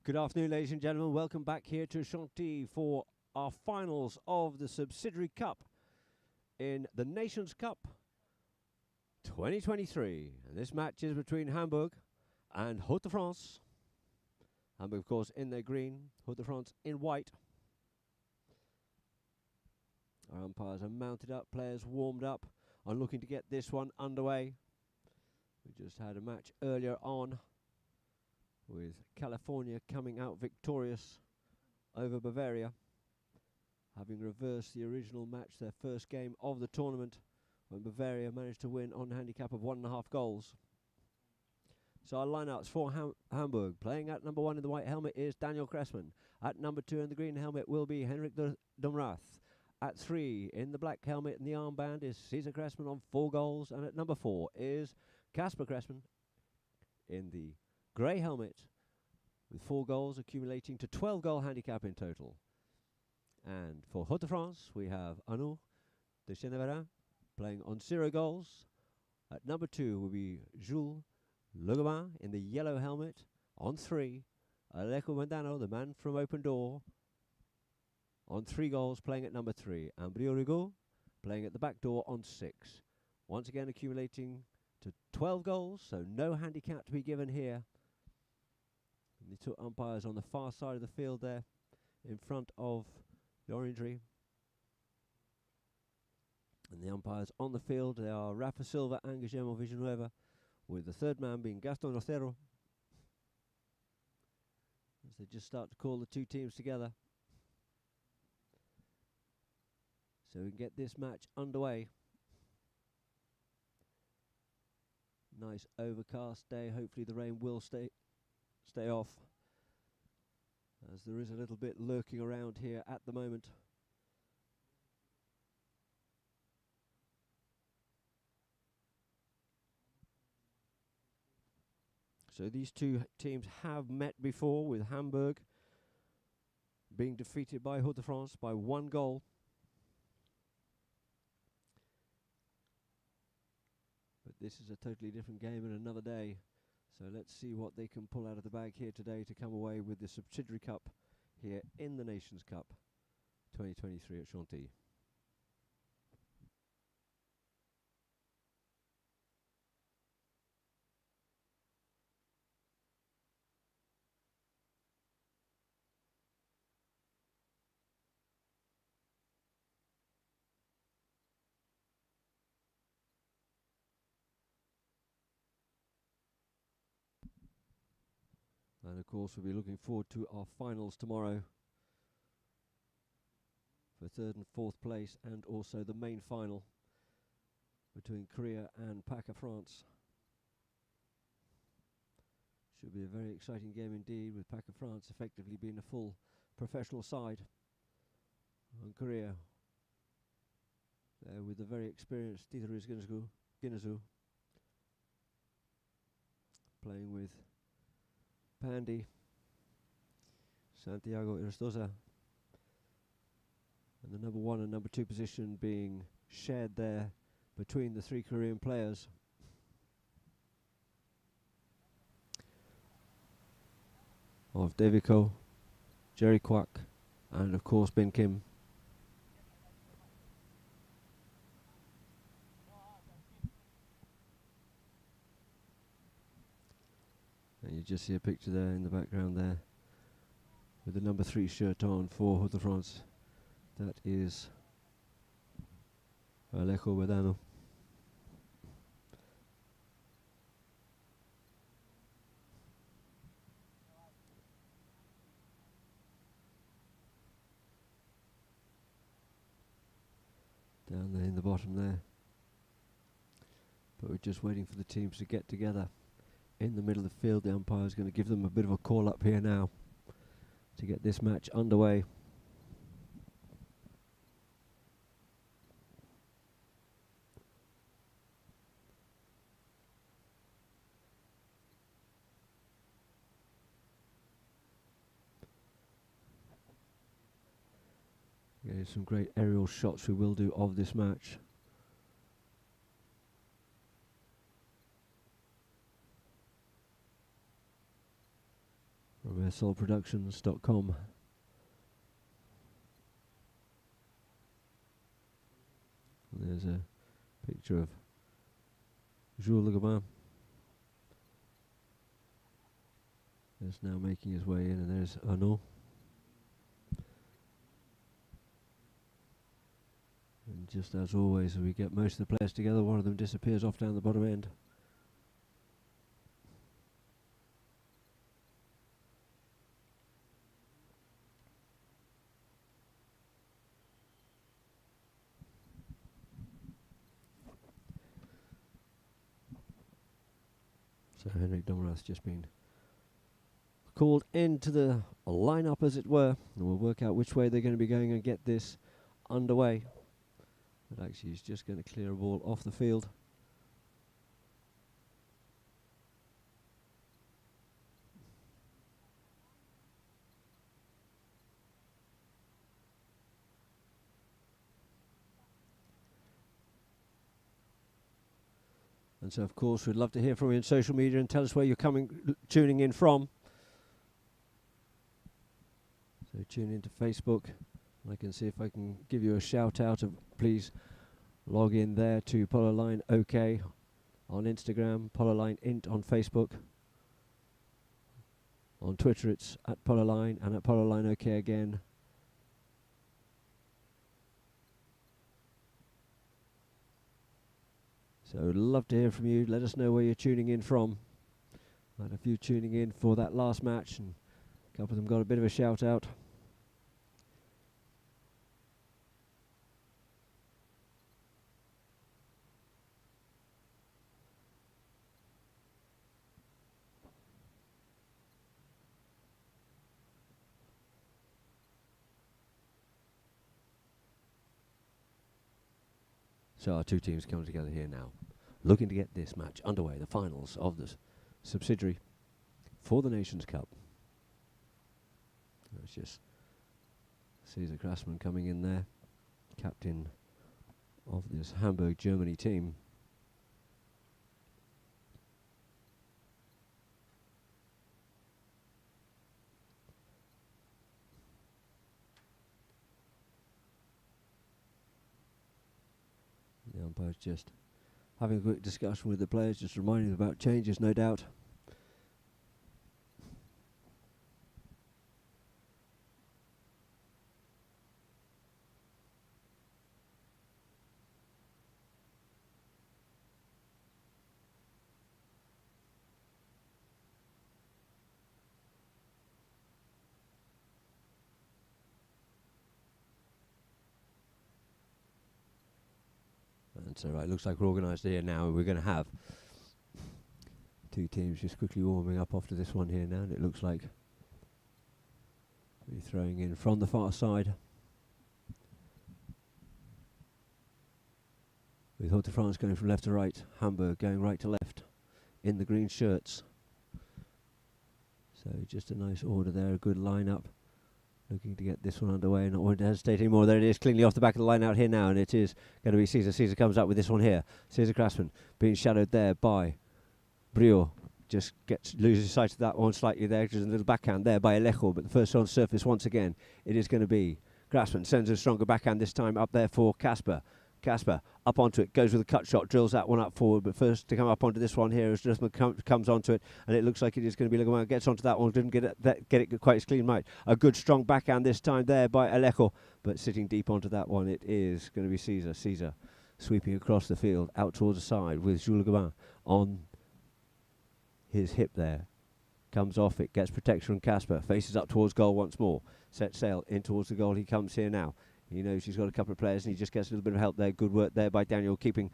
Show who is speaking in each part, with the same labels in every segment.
Speaker 1: Good afternoon, ladies and gentlemen. Welcome back here to Chantilly for our finals of the Subsidiary Cup in the Nations Cup 2023. And this match is between Hamburg and Haute-de-France. Hamburg, of course, in their green, Haute-de-France in white. Our umpires are mounted up, players warmed up and looking to get this one underway. We just had a match earlier on with California coming out victorious over Bavaria, having reversed the original match, their first game of the tournament, when Bavaria managed to win on a handicap of 1.5 goals. So our lineups for Hamburg. Playing at number 1 in the white helmet is Daniel Cressman. At number 2 in the green helmet will be Henrik Domrath. At 3 in the black helmet and the armband is Cesar Cressman on 4 goals. And at number 4 is Casper Cressman in the grey helmet with 4 goals, accumulating to 12 goal handicap in total. And for Haute-de-France we have Arnaud de Cheneverin playing on 0 goals. At number 2 will be Jules Legomin in the yellow helmet on 3. Alejo Mandano, the man from Open Door, on 3 goals, playing at number 3. And Brio Rigaud playing at the back door on 6. Once again accumulating to 12 goals, so no handicap to be given here. And the 2 umpires on the far side of the field there, in front of the orangery. And the umpires on the field, they are Rafa Silva and Guillermo Villanueva, with the third man being Gaston Rosero, as they just start to call the 2 teams together. So we can get this match underway. Nice overcast day. Hopefully the rain will stay off, as there is a little bit lurking around here at the moment. So these 2 teams have met before, with Hamburg being defeated by Haute-de-France by 1 goal. But this is a totally different game and another day. So let's see what they can pull out of the bag here today to come away with the Subsidiary Cup here in the Nations Cup 2023 at Chantilly. And of course we'll be looking forward to our finals tomorrow for 3rd and 4th place, and also the main final between Korea and PACA France. Should be a very exciting game indeed, with PACA France effectively being a full professional side, and Korea there with the very experienced Titeris Guineazou playing with Pandy, Santiago Irastoza, and the number 1 and number 2 position being shared there between the 3 Korean players. Of Deviko, Jerry Kwak, and of course Ben Kim. And you just see a picture there in the background there with the number 3 shirt on for Haute-de-France. That is Alejo Mandano. Down there in the bottom there. But we're just waiting for the teams to get together in the middle of the field. The umpire is going to give them a bit of a call up here now to get this match underway. Yeah, some great aerial shots we will do of this match. From solproductions.com. There's a picture of Jules Le Gobin. Just now making his way in, and there's Arnaud. And just as always, as we get most of the players together, one of them disappears off down the bottom end. So Henrik Domrath's just been called into the lineup, as it were, and we'll work out which way they're going to be going and get this underway. But actually he's just going to clear a ball off the field. And so, of course, we'd love to hear from you on social media and tell us where you're tuning in from. So tune into Facebook. I can see if I can give you a shout out of please log in there to Pololine OK on Instagram, Pololine Int on Facebook. On Twitter it's at Pololine and at Pololine OK again. So I'd love to hear from you. Let us know where you're tuning in from. I had a few tuning in for that last match, and a couple of them got a bit of a shout out. So our two teams coming together here now, looking to get this match underway, the finals of the subsidiary for the Nations Cup. It's just Cesar Grassman coming in there, captain of this Hamburg, Germany team. The umpire's just having a quick discussion with the players, just reminding them about changes, no doubt. And so right, looks like we're organised here now, and we're going to have two teams just quickly warming up after this one here now, and it looks like we're throwing in from the far side with Haute de France going from left to right, Hamburg going right to left in the green shirts. So just a nice order there, a good line-up. Looking to get this one underway, not wanting to hesitate anymore. There it is, cleanly off the back of the line out here now, and it is going to be Cesar. Cesar comes up with this one here. Cesar Grassman being shadowed there by Brio. Just loses sight of that one slightly there. There's a little backhand there by Alejo, but the first on surface once again. It is going to be Grassman. Sends a stronger backhand this time up there for Casper. Casper up onto it, goes with a cut shot, drills that one up forward, but first to come up onto this one here as Dressman comes onto it, and it looks like it is going to be Leguin, gets onto that one, didn't get it quite as clean right. A good strong backhand this time there by Alejo, but sitting deep onto that one, it is going to be Cesar. Cesar sweeping across the field, out towards the side with Jules Leguin on his hip there. Comes off it, gets protection from Casper, faces up towards goal once more, sets sail in towards the goal. He comes here now. He knows he's got a couple of players, and he just gets a little bit of help there. Good work there by Daniel, keeping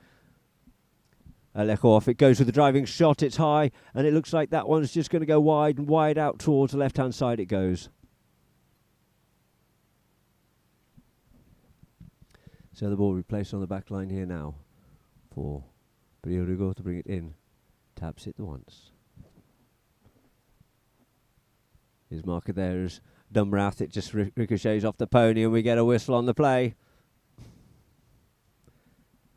Speaker 1: Alejo off. It goes with the driving shot. It's high, and it looks like that one's just going to go wide, and wide out towards the left-hand side it goes. So the ball replaced on the back line here now for Brio Rigo to bring it in. Taps it once. His marker there is Domrath. It just ricochets off the pony, and we get a whistle on the play.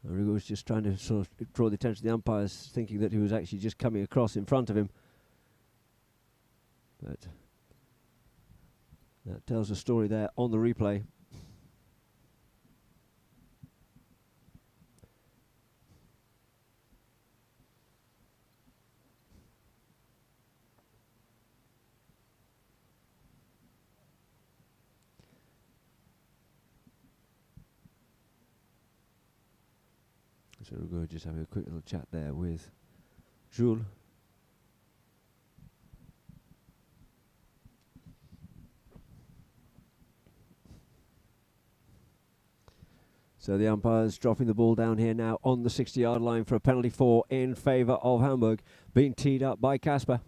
Speaker 1: Rigo was just trying to sort of draw the attention of the umpires, thinking that he was actually just coming across in front of him. But That tells a story there on the replay. So we'll go just have a quick little chat there with Jules. So the umpire's dropping the ball down here now on the 60-yard line for a penalty 4 in favour of Hamburg, being teed up by Kasper.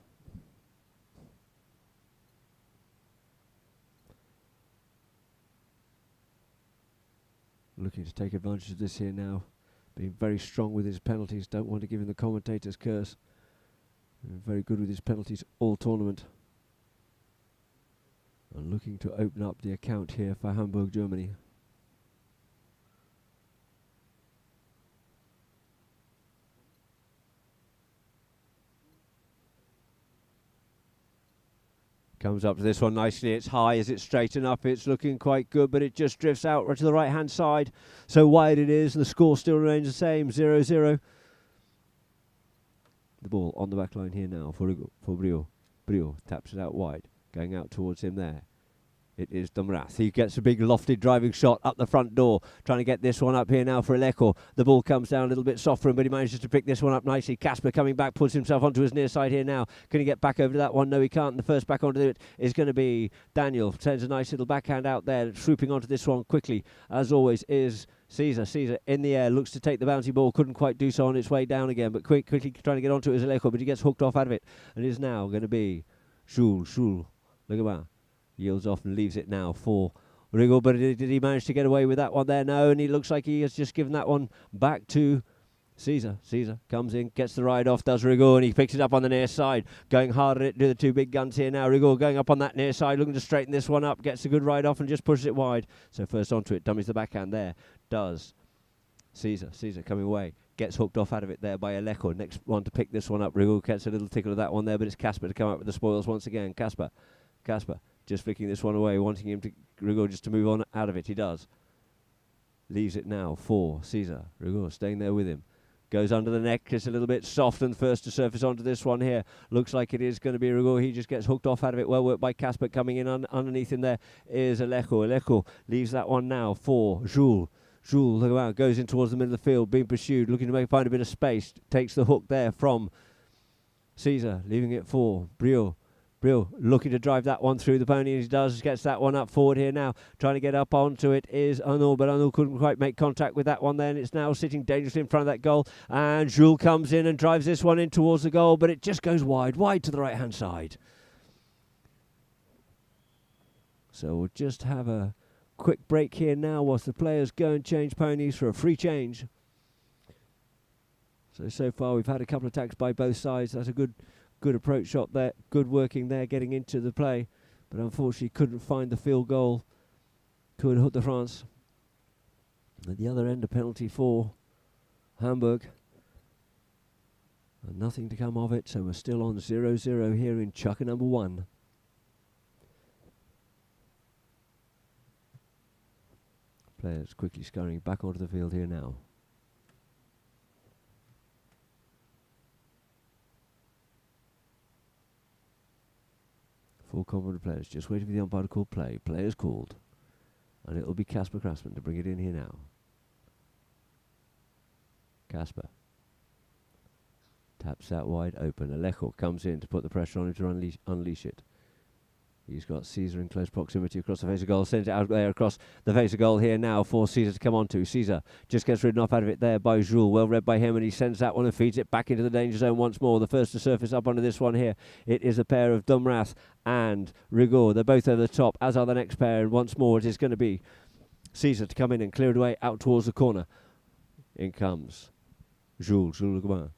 Speaker 1: Looking to take advantage of this here now, being very strong with his penalties, don't want to give him the commentator's curse. Very good with his penalties all tournament. And looking to open up the account here for Hamburg, Germany. Comes up to this one nicely. It's high. Is it straighten up? It's looking quite good, but it just drifts out right to the right-hand side. So wide it is, and the score still remains the same, 0-0. The ball on the back line here now for Brio. Brio taps it out wide, going out towards him there. It is Dumrath. He gets a big lofted driving shot up the front door, trying to get this one up here now for Eleko. The ball comes down a little bit soft for him, but he manages to pick this one up nicely. Kasper coming back, puts himself onto his near side here now. Can he get back over to that one? No, he can't. And the first back onto it is going to be Daniel. Sends a nice little backhand out there, swooping onto this one quickly, as always, is Caesar. Caesar in the air, looks to take the bouncy ball, couldn't quite do so on its way down again, but quickly trying to get onto it is Eleko, but he gets hooked off out of it. And it is now going to be Jules. Look at that. Yields off and leaves it now for Rigo, but did he manage to get away with that one there? No, and he looks like he has just given that one back to Caesar. Caesar comes in, gets the ride off, does Rigo, and he picks it up on the near side. Going hard at it, do the two big guns here now. Rigo going up on that near side, looking to straighten this one up, gets a good ride off and just pushes it wide. So first onto it, dummies the backhand there. Does Caesar. Caesar coming away. Gets hooked off out of it there by Eleko. Next one to pick this one up. Rigo gets a little tickle of that one there, but it's Kasper to come up with the spoils once again. Kasper. Just flicking this one away, wanting him to Rigo just to move on out of it. He does. Leaves it now for Caesar. Rigo staying there with him. Goes under the neck, just a little bit soft, and first to surface onto this one here. Looks like it is going to be Rigo. He just gets hooked off out of it. Well worked by Kasper. Coming in underneath him there is Eleko. Eleko leaves that one now for Jules. Jules, look around, goes in towards the middle of the field, being pursued, looking to find a bit of space. Takes the hook there from Caesar, leaving it for Brio. Brio looking to drive that one through the pony, and he does, gets that one up forward here now. Trying to get up onto it is Arnaud, but Arnaud couldn't quite make contact with that one then. It's now sitting dangerously in front of that goal, and Jules comes in and drives this one in towards the goal, but it just goes wide to the right-hand side. So we'll just have a quick break here now whilst the players go and change ponies for a free change. So far we've had a couple of attacks by both sides. That's a good approach shot there, good working there, getting into the play, but unfortunately couldn't find the field goal. Couldn't hit the France. At the other end, a penalty for Hamburg. And nothing to come of it, so we're still on 0-0 here in Chukker number 1. Players quickly scurrying back onto the field here now. Full complement of players, just waiting for the umpire to call play. Players called. And it'll be Kasper Krasman to bring it in here now. Kasper. Taps that wide open. Eleko comes in to put the pressure on him to unleash it. He's got Caesar in close proximity across the face of goal. Sends it out there across the face of goal here now for Caesar to come on to. Caesar just gets ridden off out of it there by Jules. Well read by him, and he sends that one and feeds it back into the danger zone once more. The first to surface up onto this one here. It is a pair of Dumrath and Rigaud. They're both over the top, as are the next pair. And once more it is going to be Caesar to come in and clear it away out towards the corner. In comes Jules Le Gobain.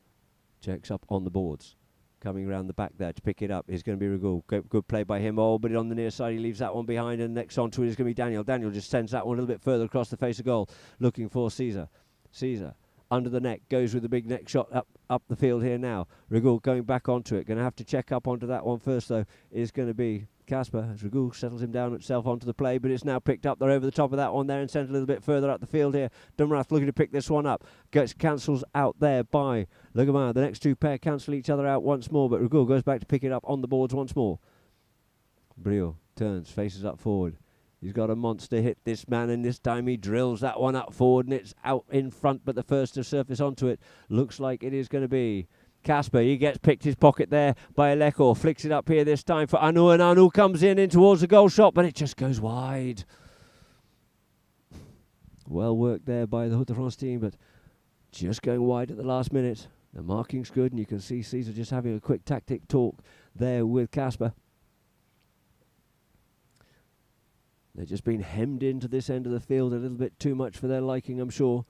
Speaker 1: Checks up on the boards. Coming around the back there to pick it up is going to be Rigaud. Good play by him. Oh, but on the near side he leaves that one behind, and next on to it is going to be Daniel. Daniel just sends that one a little bit further across the face of goal, looking for Caesar. Caesar under the neck, goes with the big neck shot up the field here now. Rigaud going back onto it. Going to have to check up onto that one first though is going to be Casper as Ragul settles him down itself onto the play, but it's now picked up. They're over the top of that one there and sent a little bit further up the field here. Dumrath looking to pick this one up. Cancels out there by Legomar. The next two pair cancel each other out once more, but Ragul goes back to pick it up on the boards once more. Brio turns, faces up forward. He's got a monster hit, this man, and this time he drills that one up forward and it's out in front, but the first to surface onto it looks like it is going to be Casper. He gets picked his pocket there by Aleko. Flicks it up here this time for Anu, and Anu comes in towards the goal shot, but it just goes wide. Well worked there by the Hood de France team, but just going wide at the last minute. The marking's good, and you can see Caesar just having a quick tactic talk there with Casper. They've just been hemmed into this end of the field a little bit too much for their liking, I'm sure.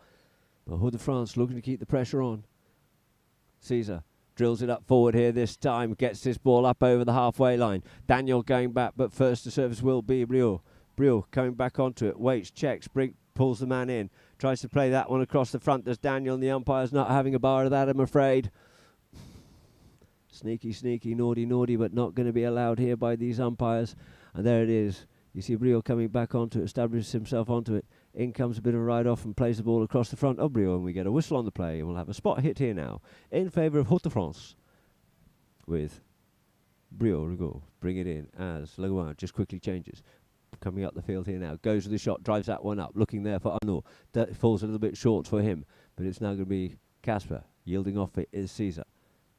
Speaker 1: But Hood de France looking to keep the pressure on. Caesar drills it up forward here this time, gets this ball up over the halfway line. Daniel going back, but first to service will be Brio. Brio coming back onto it, waits, checks, pulls the man in, tries to play that one across the front. There's Daniel, and the umpire's not having a bar of that, I'm afraid. Sneaky, sneaky, naughty, naughty, but not going to be allowed here by these umpires. And there it is. You see Brio coming back onto it, establishes himself onto it. In comes a bit of a ride-off and plays the ball across the front of Brio, and we get a whistle on the play, and we'll have a spot hit here now in favour of Hood de France with Brio Rigaud. Bring it in as Legouin just quickly changes. Coming up the field here now. Goes with the shot, drives that one up, looking there for Arnaud. That falls a little bit short for him, but it's now going to be Casper. Yielding off it is Caesar.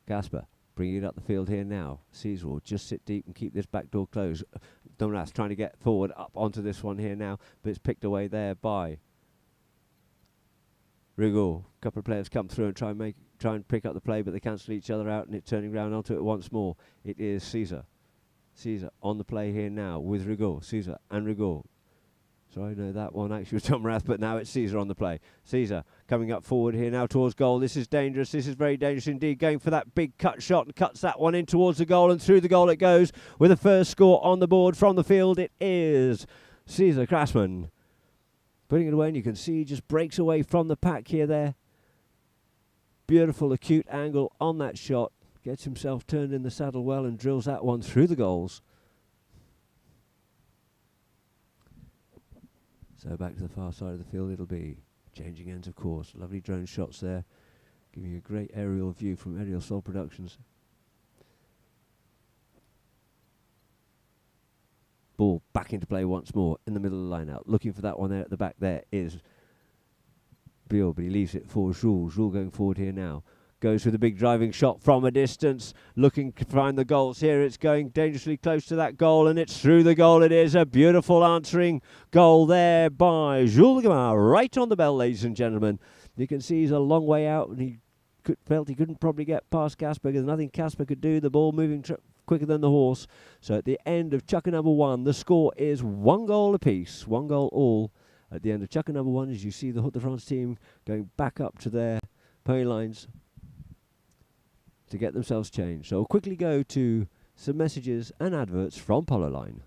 Speaker 1: Casper bringing it up the field here now. Caesar will just sit deep and keep this back door closed. Domras trying to get forward up onto this one here now, but it's picked away there by Rigaud. A couple of players come through and try and pick up the play, but they cancel each other out, and it's turning round onto it once more. It is Caesar. Caesar on the play here now with Rigaud. Caesar and Rigaud. Sorry, no, that one actually was Domrath, but now it's Caesar on the play. Caesar coming up forward here now towards goal. This is dangerous. This is very dangerous indeed. Going for that big cut shot and cuts that one in towards the goal, and through the goal it goes with the first score on the board from the field. It is Caesar Krasman putting it away, and you can see he just breaks away from the pack here there. Beautiful acute angle on that shot. Gets himself turned in the saddle well and drills that one through the goals. So back to the far side of the field it'll be. Changing ends, of course. Lovely drone shots there. Giving you a great aerial view from Aerial Sol Productions. Ball back into play once more in the middle of the line out. Looking for that one there at the back there is Biot, but he leaves it for Jules. Jules going forward here now. Goes with a big driving shot from a distance, looking to find the goals here. It's going dangerously close to that goal, and it's through the goal. It is a beautiful answering goal there by Jules Legomar, right on the bell, ladies and gentlemen. You can see he's a long way out, and he felt he couldn't probably get past Casper because nothing Casper could do. The ball moving quicker than the horse. So at the end of chukker number one, the score is 1 goal apiece, 1 goal all. At the end of chukker number one, as you see the Hood de France team going back up to their pony lines to get themselves changed. So we'll quickly go to some messages and adverts from Polo Line.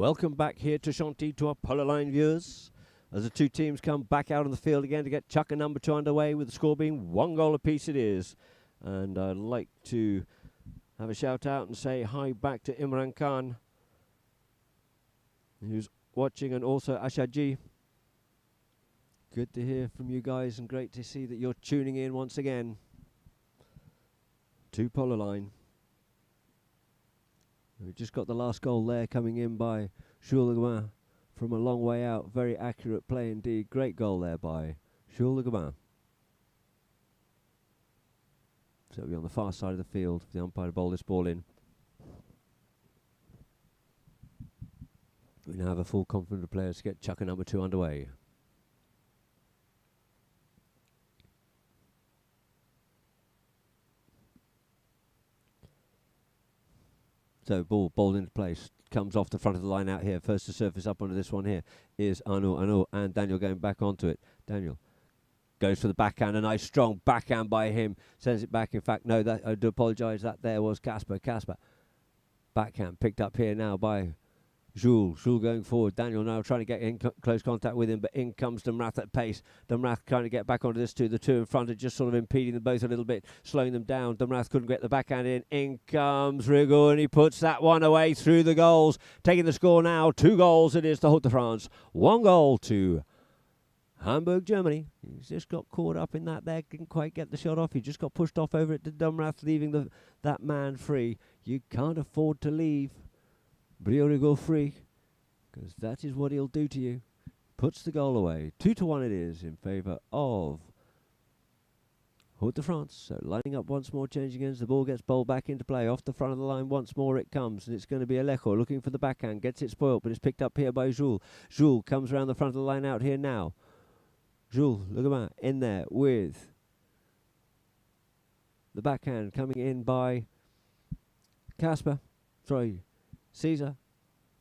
Speaker 1: Welcome back here to Chantilly to our Polo Line viewers, as the two teams come back out on the field again to get Chukka number 2 underway, with the score being 1 goal apiece it is. And I'd like to have a shout out and say hi back to Imran Khan, who's watching, and also Ashaji. Good to hear from you guys, and great to see that you're tuning in once again to Polo Line. We just got the last goal there coming in by Jules Le Gamin from a long way out. Very accurate play indeed. Great goal there by Jules Le Gamin. So it'll be on the far side of the field for the umpire to bowl this ball in. We now have a full complement of players to get Chukka number 2 underway. So ball bowled into place, comes off the front of the line out here. First to surface up onto this one here is Arnaud, and Daniel going back onto it. Daniel goes for the backhand, a nice strong backhand by him, sends it back. In fact, no, that I do apologise, that there was Casper. Backhand picked up here now by Jules going forward. Daniel now trying to get in close contact with him, but in comes Damrath at pace. Damrath trying to get back onto this too. The two in front are just sort of impeding them both a little bit, slowing them down. Damrath couldn't get the backhand in. In comes Rigaud, and he puts that one away through the goals. Taking the score now, 2 goals it is to Haute de France. 1 goal to Hamburg, Germany. He's just got caught up in that there, didn't quite get the shot off. He just got pushed off over it to Damrath, leaving that man free. You can't afford to leave Briot Rigaud free, because that is what he'll do to you. Puts the goal away. 2-1 it is in favour of Haute de France. So lining up once more, changing ends. The ball gets bowled back into play. Off the front of the line once more it comes, and it's going to be Alejo looking for the backhand. Gets it spoilt, but it's picked up here by Jules. Jules comes around the front of the line out here now. Jules, look at that, in there with the backhand coming in by Caesar,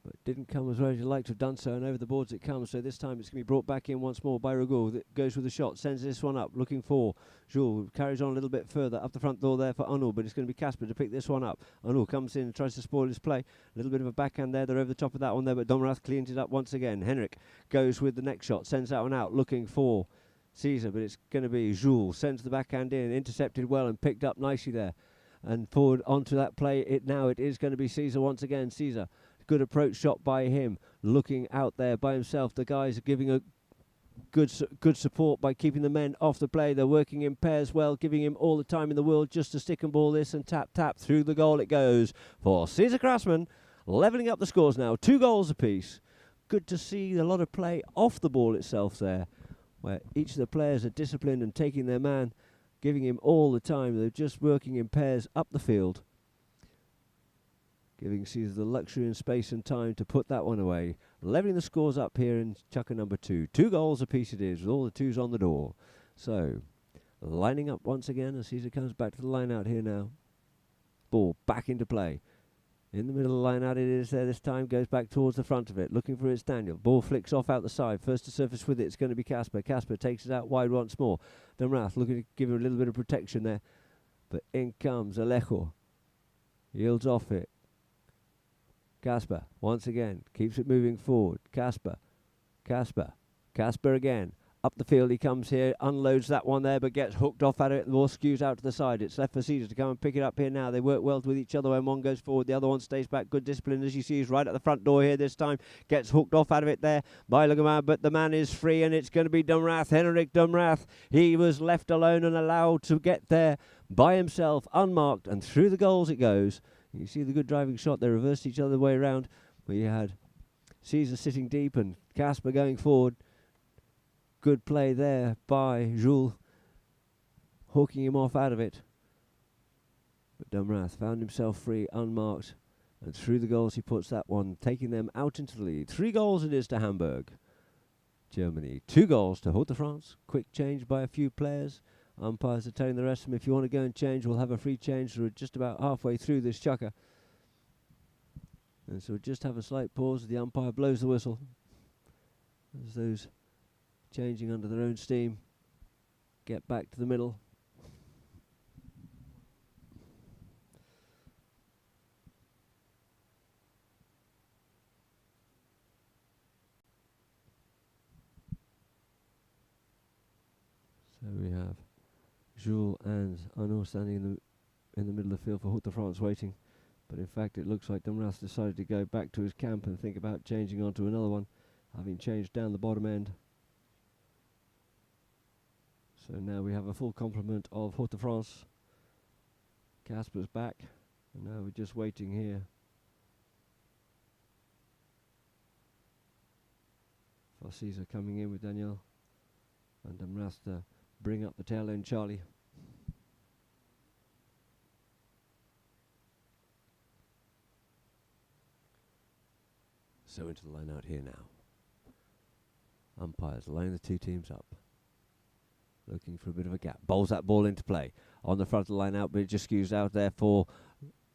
Speaker 1: but didn't come as well as you'd like to have done so, and over the boards it comes. So this time it's going to be brought back in once more by Rigaud, that goes with the shot, sends this one up, looking for Jules, carries on a little bit further up the front door there for Arnaud, but it's going to be Casper to pick this one up. Arnaud comes in and tries to spoil his play. A little bit of a backhand there, they're over the top of that one there, but Damrath cleans it up once again. Henrik goes with the next shot, sends that one out, looking for Caesar, but it's going to be Jules, sends the backhand in, intercepted well and picked up nicely there. And forward onto that play, it is going to be Caesar once again. Caesar, good approach shot by him, looking out there by himself. The guys are giving a good support by keeping the men off the play. They're working in pairs well, giving him all the time in the world just to stick and ball this, and tap through the goal it goes for Caesar Krasman, levelling up the scores now, 2 goals apiece. Good to see a lot of play off the ball itself there, where each of the players are disciplined and taking their man, giving him all the time. They're just working in pairs up the field, giving Caesar the luxury and space and time to put that one away. Levelling the scores up here in Chukka number 2. 2 goals apiece it is, with all the 2s on the door. So, lining up once again as Caesar comes back to the line out here now. Ball back into play. In the middle of the line out it is there this time, goes back towards the front of it, looking for its Daniel. Ball flicks off out the side, first to surface with it, it's going to be Casper. Casper takes it out wide once more. Damrath looking to give him a little bit of protection there, but in comes Alejo. Yields off it. Casper, once again, keeps it moving forward. Casper again. Up the field he comes here, unloads that one there, but gets hooked off at it. The ball skews out to the side. It's left for Caesar to come and pick it up here now. They work well with each other when one goes forward. The other one stays back. Good discipline, as you see. He's right at the front door here this time. Gets hooked off out of it there by Le Gamin, but the man is free, and it's going to be Damrath. Henrik Damrath. He was left alone and allowed to get there by himself, unmarked, and through the goals it goes. You see the good driving shot. They reversed each other the way around. We had Caesar sitting deep and Casper going forward. Good play there by Jules, hooking him off out of it. But Damrath found himself free, unmarked, and through the goals he puts that one, taking them out into the lead. 3 goals it is to Hamburg, Germany. 2 goals to Haute de France. Quick change by a few players. Umpires are telling the rest of them, if you want to go and change, we'll have a free change. We're just about halfway through this Chukka. And so we'll just have a slight pause. The umpire blows the whistle as those changing under their own steam get back to the middle. Jules and Arnaud standing in the middle of the field for Route de France waiting. But in fact, it looks like Damras decided to go back to his camp and think about changing onto another one, having changed down the bottom end. So now we have a full complement of Route de France. Casper's back, and now we're just waiting here for Caesar coming in with Daniel and Damras to bring up the tail end Charlie. So into the line out here now. Umpires lining the two teams up. Looking for a bit of a gap. Bowls that ball into play. On the front of the line out, but it just skews out there for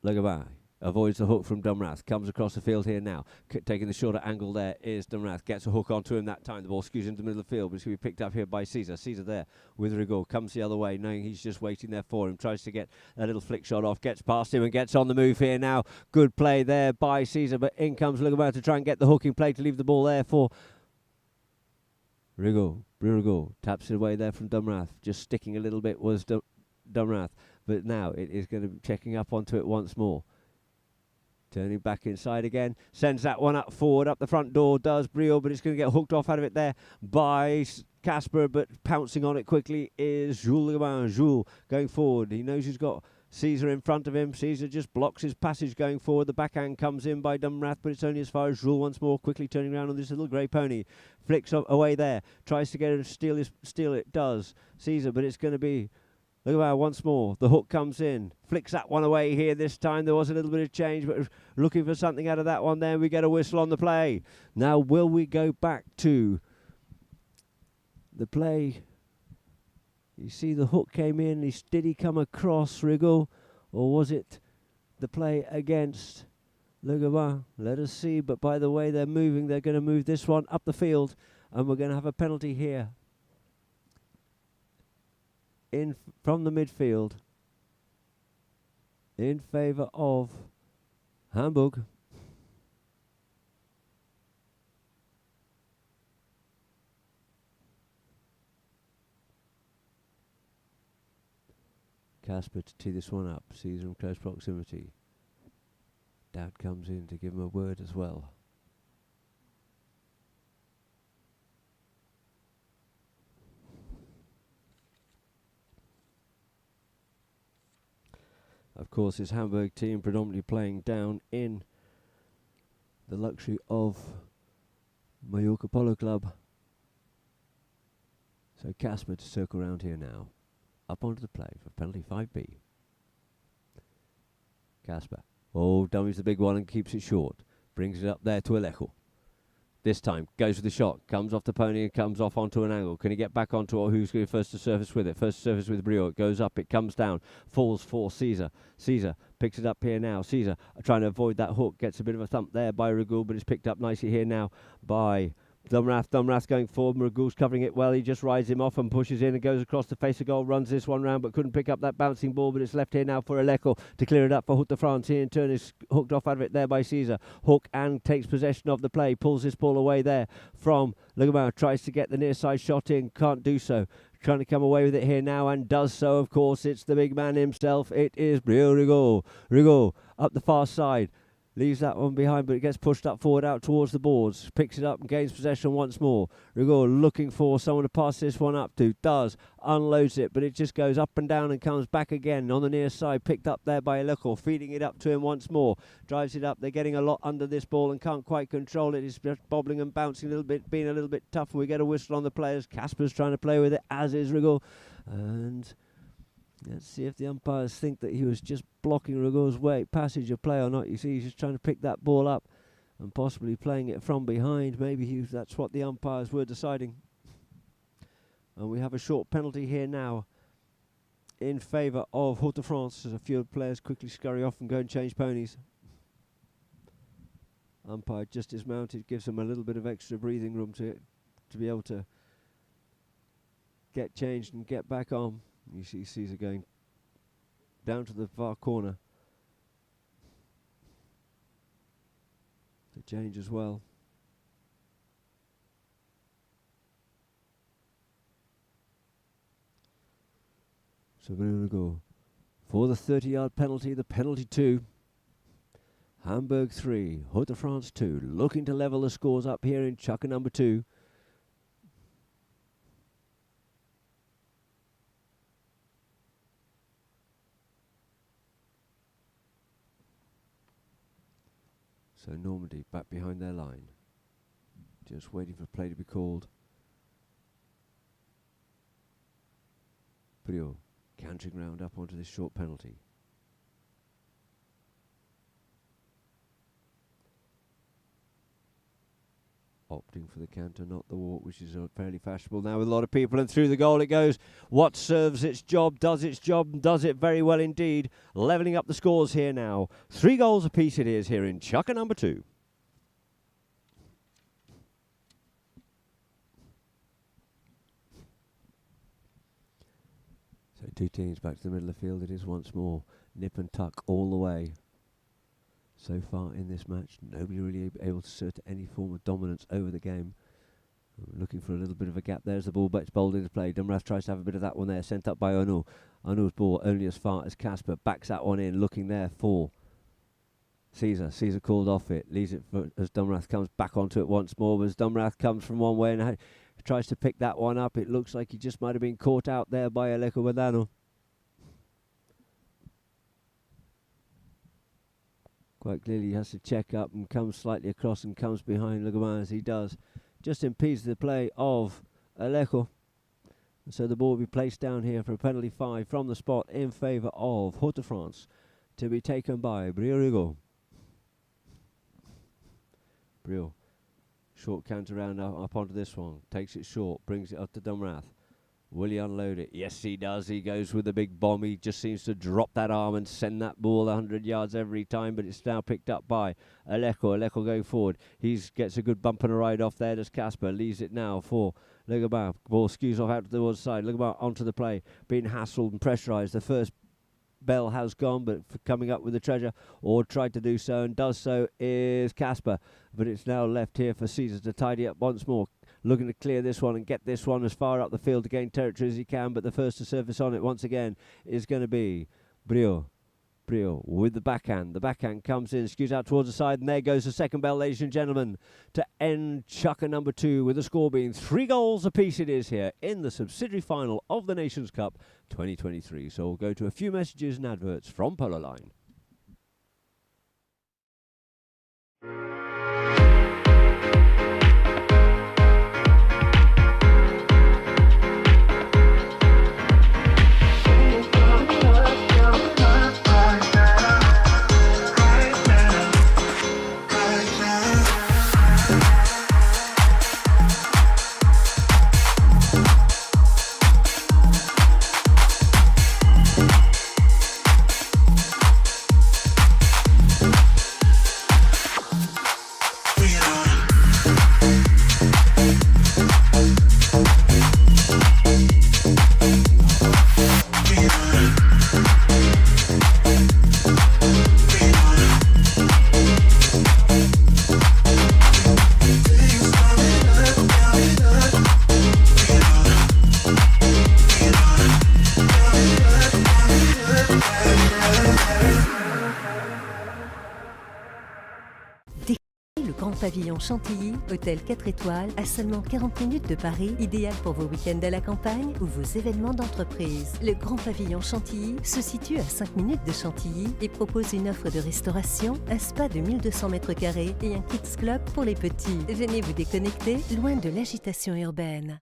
Speaker 1: Le Gabin. Avoids the hook from Damras. Comes across the field here now. Taking the shorter angle there is Damras. Gets a hook onto him that time. The ball skews into the middle of the field, but it's going to be picked up here by Caesar. Caesar there with Rigaud. Comes the other way, knowing he's just waiting there for him. Tries to get a little flick shot off. Gets past him and gets on the move here now. Good play there by Caesar, but in comes Le Gabin to try and get the hook in play to leave the ball there for Rigaud. Rigaud taps it away there from Damras. Just sticking a little bit was Damras, but now it is going to be checking up onto it once more. Turning back inside again, sends that one up forward, up the front door, does Briot, but it's going to get hooked off out of it there by Casper, but pouncing on it quickly is Jules Le Gabin. Jules going forward. He knows he's got Caesar in front of him. Caesar just blocks his passage going forward. The backhand comes in by Damras, but it's only as far as Jules once more, quickly turning around on this little grey pony. Flicks away there, tries to get it, steal it, does Caesar, but it's going to be Le Gabin once more. The hook comes in. Flicks that one away here this time. There was a little bit of change, but looking for something out of that one there. We get a whistle on the play. Now, will we go back to the play? You see the hook came in. Did he come across Rigaud? Or was it the play against Le Gabin? Let us see. But by the way they're moving, they're going to move this one up the field. And we're going to have a penalty here. From the midfield in favour of Hamburg. Casper to tee this one up. Caesar in close proximity. Dad comes in to give him a word as well. Of course, his Hamburg team predominantly playing down in the luxury of Mallorca Polo Club. So Casper to circle around here now. Up onto the play for penalty 5B. Casper. Oh, dummies the big one and keeps it short. Brings it up there to Alejo. This time, goes for the shot, comes off the pony and comes off onto an angle. Can he get back onto it, or who's going first to surface with it? First to surface with Briot. It goes up, it comes down, falls for Caesar. Caesar picks it up here now. Caesar trying to avoid that hook. Gets a bit of a thump there by Rigaud, but it's picked up nicely here now by Damras. Damras going forward. Rigaud's covering it well. He just rides him off and pushes in and goes across the face of goal. Runs this one round, but couldn't pick up that bouncing ball. But it's left here now for Alejo to clear it up for Route de France. He in turn is hooked off out of it there by Caesar. Hook and takes possession of the play. Pulls this ball away there from Le Gabin. Tries to get the near side shot in. Can't do so. Trying to come away with it here now and does so. Of course, it's the big man himself. It is Briot Rigaud. Rigaud up the far side. Leaves that one behind, but it gets pushed up forward out towards the boards. Picks it up and gains possession once more. Rigaud looking for someone to pass this one up to. Does. Unloads it, but it just goes up and down and comes back again on the near side. Picked up there by Alejo. Feeding it up to him once more. Drives it up. They're getting a lot under this ball and can't quite control it. It's just bobbling and bouncing a little bit, being a little bit tough. We get a whistle on the players. Casper's trying to play with it, as is Rigaud. And let's see if the umpires think that he was just blocking Rigaud's passage of play or not. You see, he's just trying to pick that ball up and possibly playing it from behind. Maybe that's what the umpires were deciding. And we have a short penalty here now in favour of Route de France as a few players quickly scurry off and go and change ponies. Umpire just dismounted, gives them a little bit of extra breathing room to be able to get changed and get back on. You see Caesar going down to the far corner to change as well. So we're going to go for the 30-yard penalty, the penalty 2. Hamburg 3, Haute de France 2. Looking to level the scores up here in chukker number 2. So Normandy back behind their line. Just waiting for play to be called. Briot cantering round up onto this short penalty. Opting for the canter, not the walk, which is fairly fashionable now with a lot of people, and through the goal it goes. What serves its job, and does it very well indeed. Levelling up the scores here now. 3 goals apiece it is here in chukker number 2. So 2 teams back to the middle of the field. It is once more nip and tuck all the way. So far in this match, nobody really able to assert any form of dominance over the game. Looking for a little bit of a gap there as the ball gets bowled into play. Dumrath tries to have a bit of that one there, sent up by Arnaud. Arnaud's ball only as far as Casper, backs that one in, looking there for Caesar. Caesar called off it, leaves it for, as Dumrath comes back onto it once more. As Dumrath comes from one way and tries to pick that one up, it looks like he just might have been caught out there by Aleko Badano. Quite clearly he has to check up and comes slightly across and comes behind Legoman as he does. Just impedes the play of Aleko. And so the ball will be placed down here for a penalty 5 from the spot in favour of Haute de France, to be taken by Briot. Briot, short canter round up onto this one, takes it short, brings it up to Dumrath. Will he unload it? Yes, he does. He goes with the big bomb. He just seems to drop that arm and send that ball 100 yards every time, but it's now picked up by Aleko. Aleko going forward. He gets a good bump and a ride off there. Does Casper. Leaves it now for Legoban. Ball skews off out to the other side. Legoban onto the play. Being hassled and pressurised. The first bell has gone, but coming up with the treasure, or tried to do so and does so, is Casper. But it's now left here for Caesar to tidy up once more. Looking to clear this one and get this one as far up the field to gain territory as he can, but the first to surface on it once again is going to be Briot. Briot with the backhand. The backhand comes in, skews out towards the side, and there goes the second bell, ladies and gentlemen, to end chukker number 2, with the score being 3 goals apiece it is here in the subsidiary final of the Nations Cup 2023. So we'll go to a few messages and adverts from Polo Line.
Speaker 2: Pavillon Chantilly, hôtel 4 étoiles, à seulement 40 minutes de Paris, idéal pour vos week-ends à la campagne ou vos événements d'entreprise. Le Grand Pavillon Chantilly se situe à 5 minutes de Chantilly et propose une offre de restauration, un spa de 1200 m² et un kids club pour les petits. Venez vous déconnecter loin de l'agitation urbaine.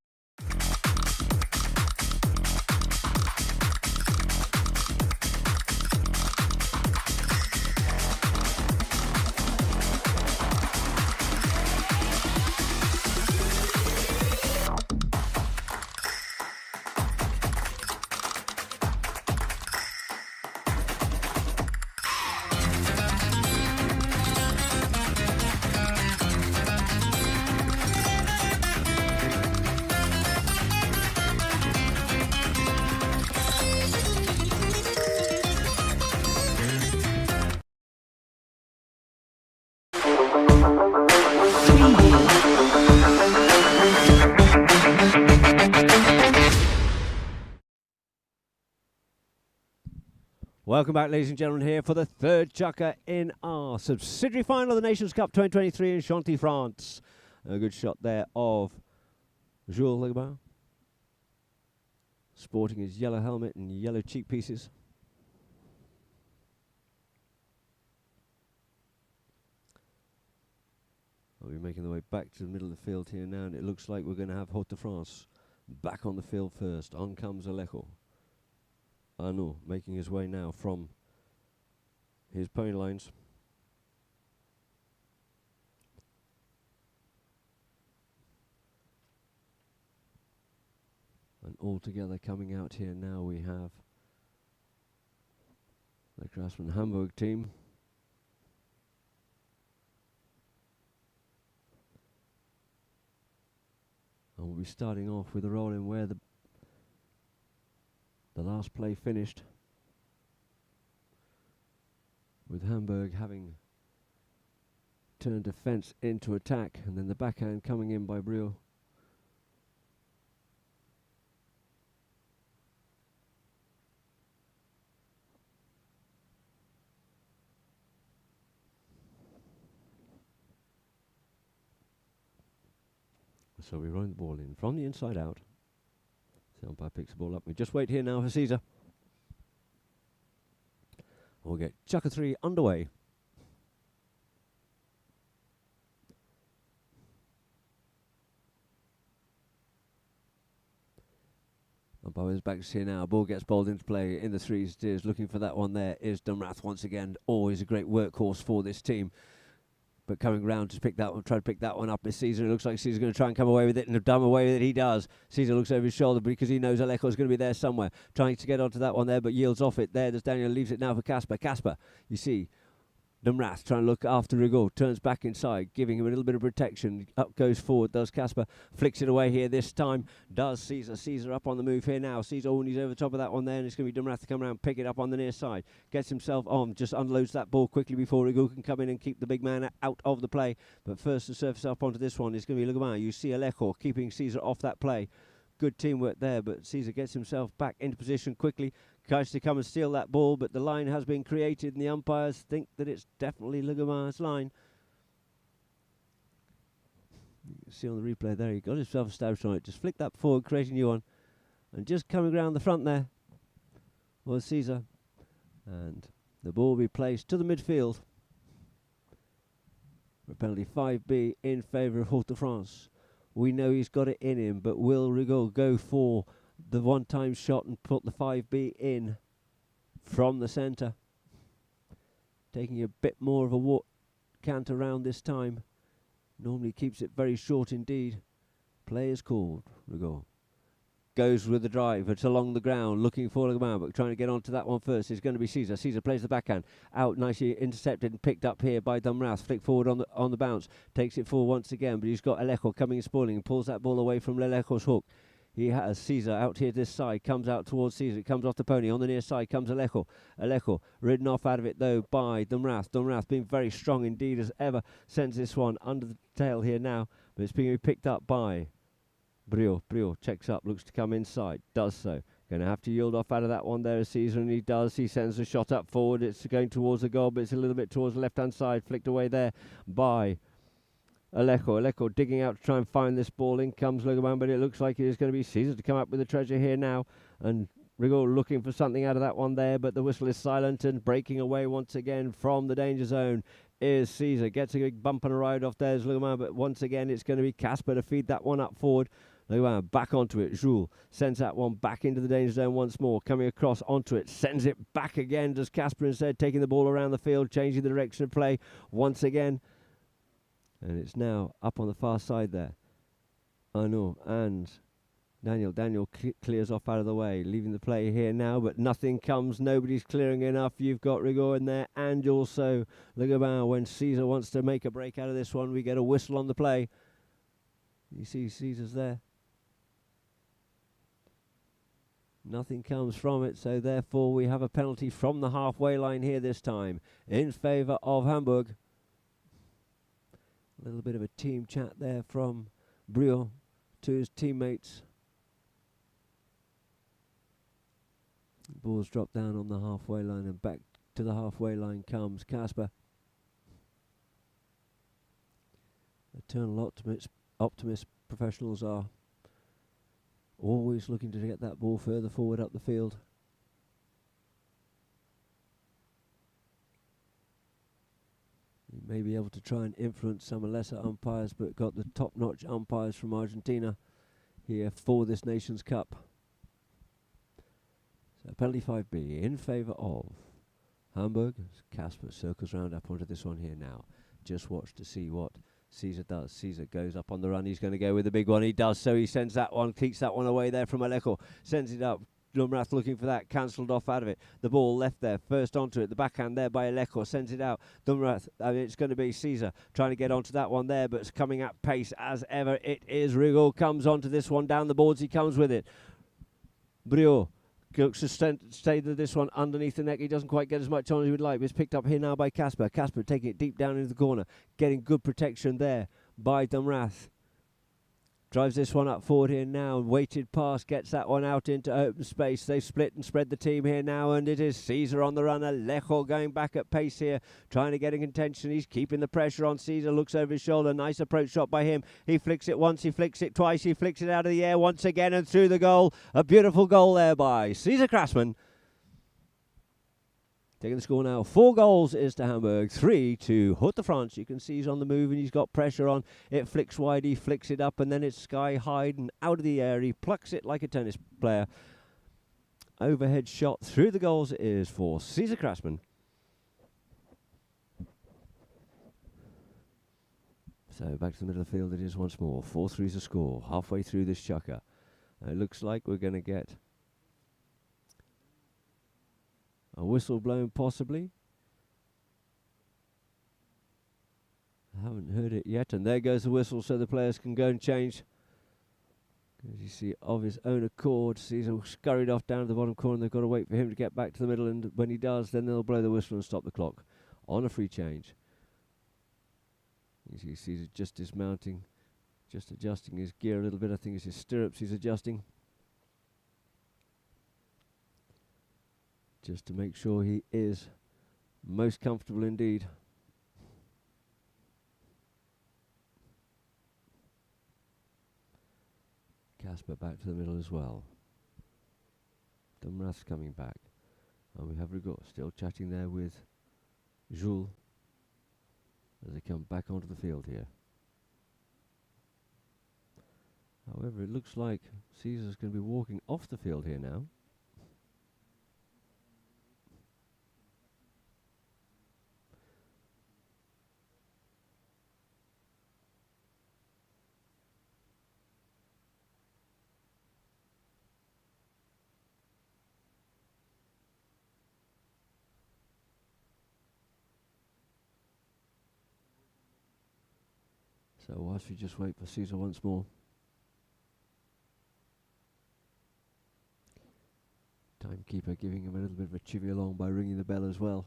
Speaker 1: Welcome back, ladies and gentlemen, here for the third chukker in our subsidiary final of the Nations Cup 2023 in Chantilly, France. A good shot there of Jules Legbain, sporting his yellow helmet and yellow cheek pieces. I'll be making the way back to the middle of the field here now, and it looks like we're going to have Haute de France back on the field first. On comes Alejo. Arnaud making his way now from his pony lines. And all together coming out here now we have the Craftsman Hamburg team. And we'll be starting off with a roll in where the last play finished, with Hamburg having turned defence into attack, and then the backhand coming in by Briot. So we run the ball in from the inside out. The umpire picks the ball up. We just wait here now for Caesar. We'll get chukker 3 underway. Umpire's back to here now. Ball gets bowled into play in the three steers. Looking for that one there is Dumrath once again. Always a great workhorse for this team. But coming round to pick that one, try to pick that one up is Caesar. It looks like Caesar's going to try and come away with it, and have done away with it. He does. Caesar looks over his shoulder because he knows Alejo's going to be there somewhere, trying to get onto that one there, but yields off it. There, Daniel leaves it now for Casper. Casper, you see Dumrath trying to look after Rigaud, turns back inside, giving him a little bit of protection. Up goes forward, does Casper, flicks it away here this time, does Caesar. Caesar up on the move here now. Caesar, oh, and he's over the top of that one there, and it's going to be Dumrath to come around, pick it up on the near side. Gets himself on, just unloads that ball quickly before Rigaud can come in and keep the big man out of the play. But first to surface up onto this one is going to be Legbain. You see Alejo keeping Caesar off that play. Good teamwork there, but Caesar gets himself back into position quickly, tries to come and steal that ball, but the line has been created and the umpires think that it's definitely Legbain's line. You can see on the replay there, he got himself established on it, just flicked that forward, creating a new one, and just coming around the front there was Caesar, and the ball will be placed to the midfield for penalty 5B in favour of Haute de France. We know he's got it in him, but will Rigaud go for the one-time shot and put the 5B in from the centre? Taking a bit more of a cant around this time. Normally keeps it very short indeed. Play is called. Rigaud goes with the drive. It's along the ground, looking for Legbain, but trying to get onto that one first. It's going to be Caesar. Caesar plays the backhand. Out, nicely intercepted and picked up here by Dumrath. Flick forward on the bounce. Takes it forward once again, but he's got Alejo coming and spoiling and pulls that ball away from Alejo's hook. He has Caesar out here this side, comes out towards Caesar, comes off the pony. On the near side comes Alejo. Alejo ridden off out of it though by Dumrath. Dumrath being very strong indeed as ever, sends this one under the tail here now, but it's being picked up by Briot. Briot checks up, looks to come inside, does so. Going to have to yield off out of that one there as Caesar, and he does. He sends a shot up forward. It's going towards the goal, but it's a little bit towards the left-hand side, flicked away there by Alejo. Alejo digging out to try and find this ball. In comes Legbain, but it looks like it is going to be Caesar to come up with the treasure here now. And Rigaud looking for something out of that one there, but the whistle is silent, and breaking away once again from the danger zone is Caesar. Gets a big bump and a ride off there as Legbain, but once again it's going to be Casper to feed that one up forward. Legbain back onto it. Jules sends that one back into the danger zone once more. Coming across onto it. Sends it back again. Does Casper instead, taking the ball around the field, changing the direction of play once again. And it's now up on the far side there. Arnaud and Daniel. Daniel clears off out of the way, leaving the play here now, but nothing comes. Nobody's clearing enough. You've got Rigaud in there, and also Legbain. When Caesar wants to make a break out of this one, we get a whistle on the play. You see Caesar's there. Nothing comes from it, so therefore we have a penalty from the halfway line here this time in favour of Hamburg. A little bit of a team chat there from Briot to his teammates. Ball's dropped down on the halfway line, and back to the halfway line comes Casper. Eternal optimist professionals are always looking to get that ball further forward up the field. You may be able to try and influence some lesser umpires, but got the top-notch umpires from Argentina here for this Nations Cup. So penalty 5B in favour of Hamburg. Casper circles round up onto this one here now. Just watch to see what Caesar does. Caesar goes up on the run. He's going to go with the big one. He does so. He sends that one, keeps that one away there from Aleko. Sends it up. Dumrath looking for that, cancelled off out of it. The ball left there, first onto it. The backhand there by Aleko, sends it out. Dumrath, it's going to be Caesar trying to get onto that one there, but it's coming at pace as ever. It is Rigaud comes onto this one, down the boards he comes with it. Briot looks to stay to this one underneath the neck. He doesn't quite get as much on as he would like, but it's picked up here now by Casper. Casper taking it deep down into the corner, getting good protection there by Dumrath. Drives this one up forward here now. Weighted pass gets that one out into open space. They split and spread the team here now, and it is Caesar on the run. Alejo going back at pace here, trying to get in contention. He's keeping the pressure on. Caesar looks over his shoulder. Nice approach shot by him. He flicks it once, he flicks it twice, he flicks it out of the air once again and through the goal. A beautiful goal there by Caesar Krasman. Taking the score now, 4 goals is to Hamburg, 3 to Haute de France. You can see he's on the move and he's got pressure on. It flicks wide, he flicks it up, and then it's sky high and out of the air. He plucks it like a tennis player. Overhead shot through the goals it is for Caesar Krasman. So back to the middle of the field it is once more. 4-3 is the score, halfway through this chukker. It looks like we're going to get a whistle blown possibly. I haven't heard it yet, and there goes the whistle so the players can go and change. As you see, of his own accord, Caesar scurried off down to the bottom corner. They've got to wait for him to get back to the middle, and when he does, then they'll blow the whistle and stop the clock on a free change. You see Caesar just dismounting, just adjusting his gear a little bit. I think it's his stirrups he's adjusting, just to make sure he is most comfortable indeed. Casper back to the middle as well. Dumrath's coming back. And we have Rigaud still chatting there with Jules as they come back onto the field here. However, it looks like Caesar's going to be walking off the field here now. So whilst we just wait for Caesar once more. Timekeeper giving him a little bit of a chivvy along by ringing the bell as well.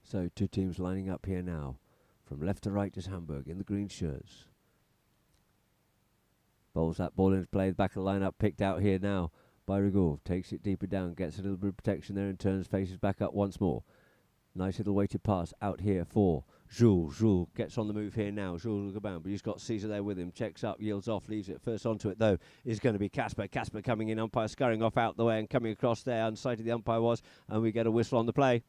Speaker 1: So 2 teams lining up here now. From left to right is Hamburg in the green shirts. Bowls that ball into play. The back of the lineup picked out here now by Rigaud. Takes it deeper down, gets a little bit of protection there and turns, faces back up once more. Nice little weighted pass out here for Jules. Jules gets on the move here now. Jules will go bound, but he's got Caesar there with him. Checks up, yields off, leaves it. First onto it, though, is going to be Casper. Casper coming in, umpire scurrying off out the way and coming across there. Unsighted the umpire was, and we get a whistle on the play.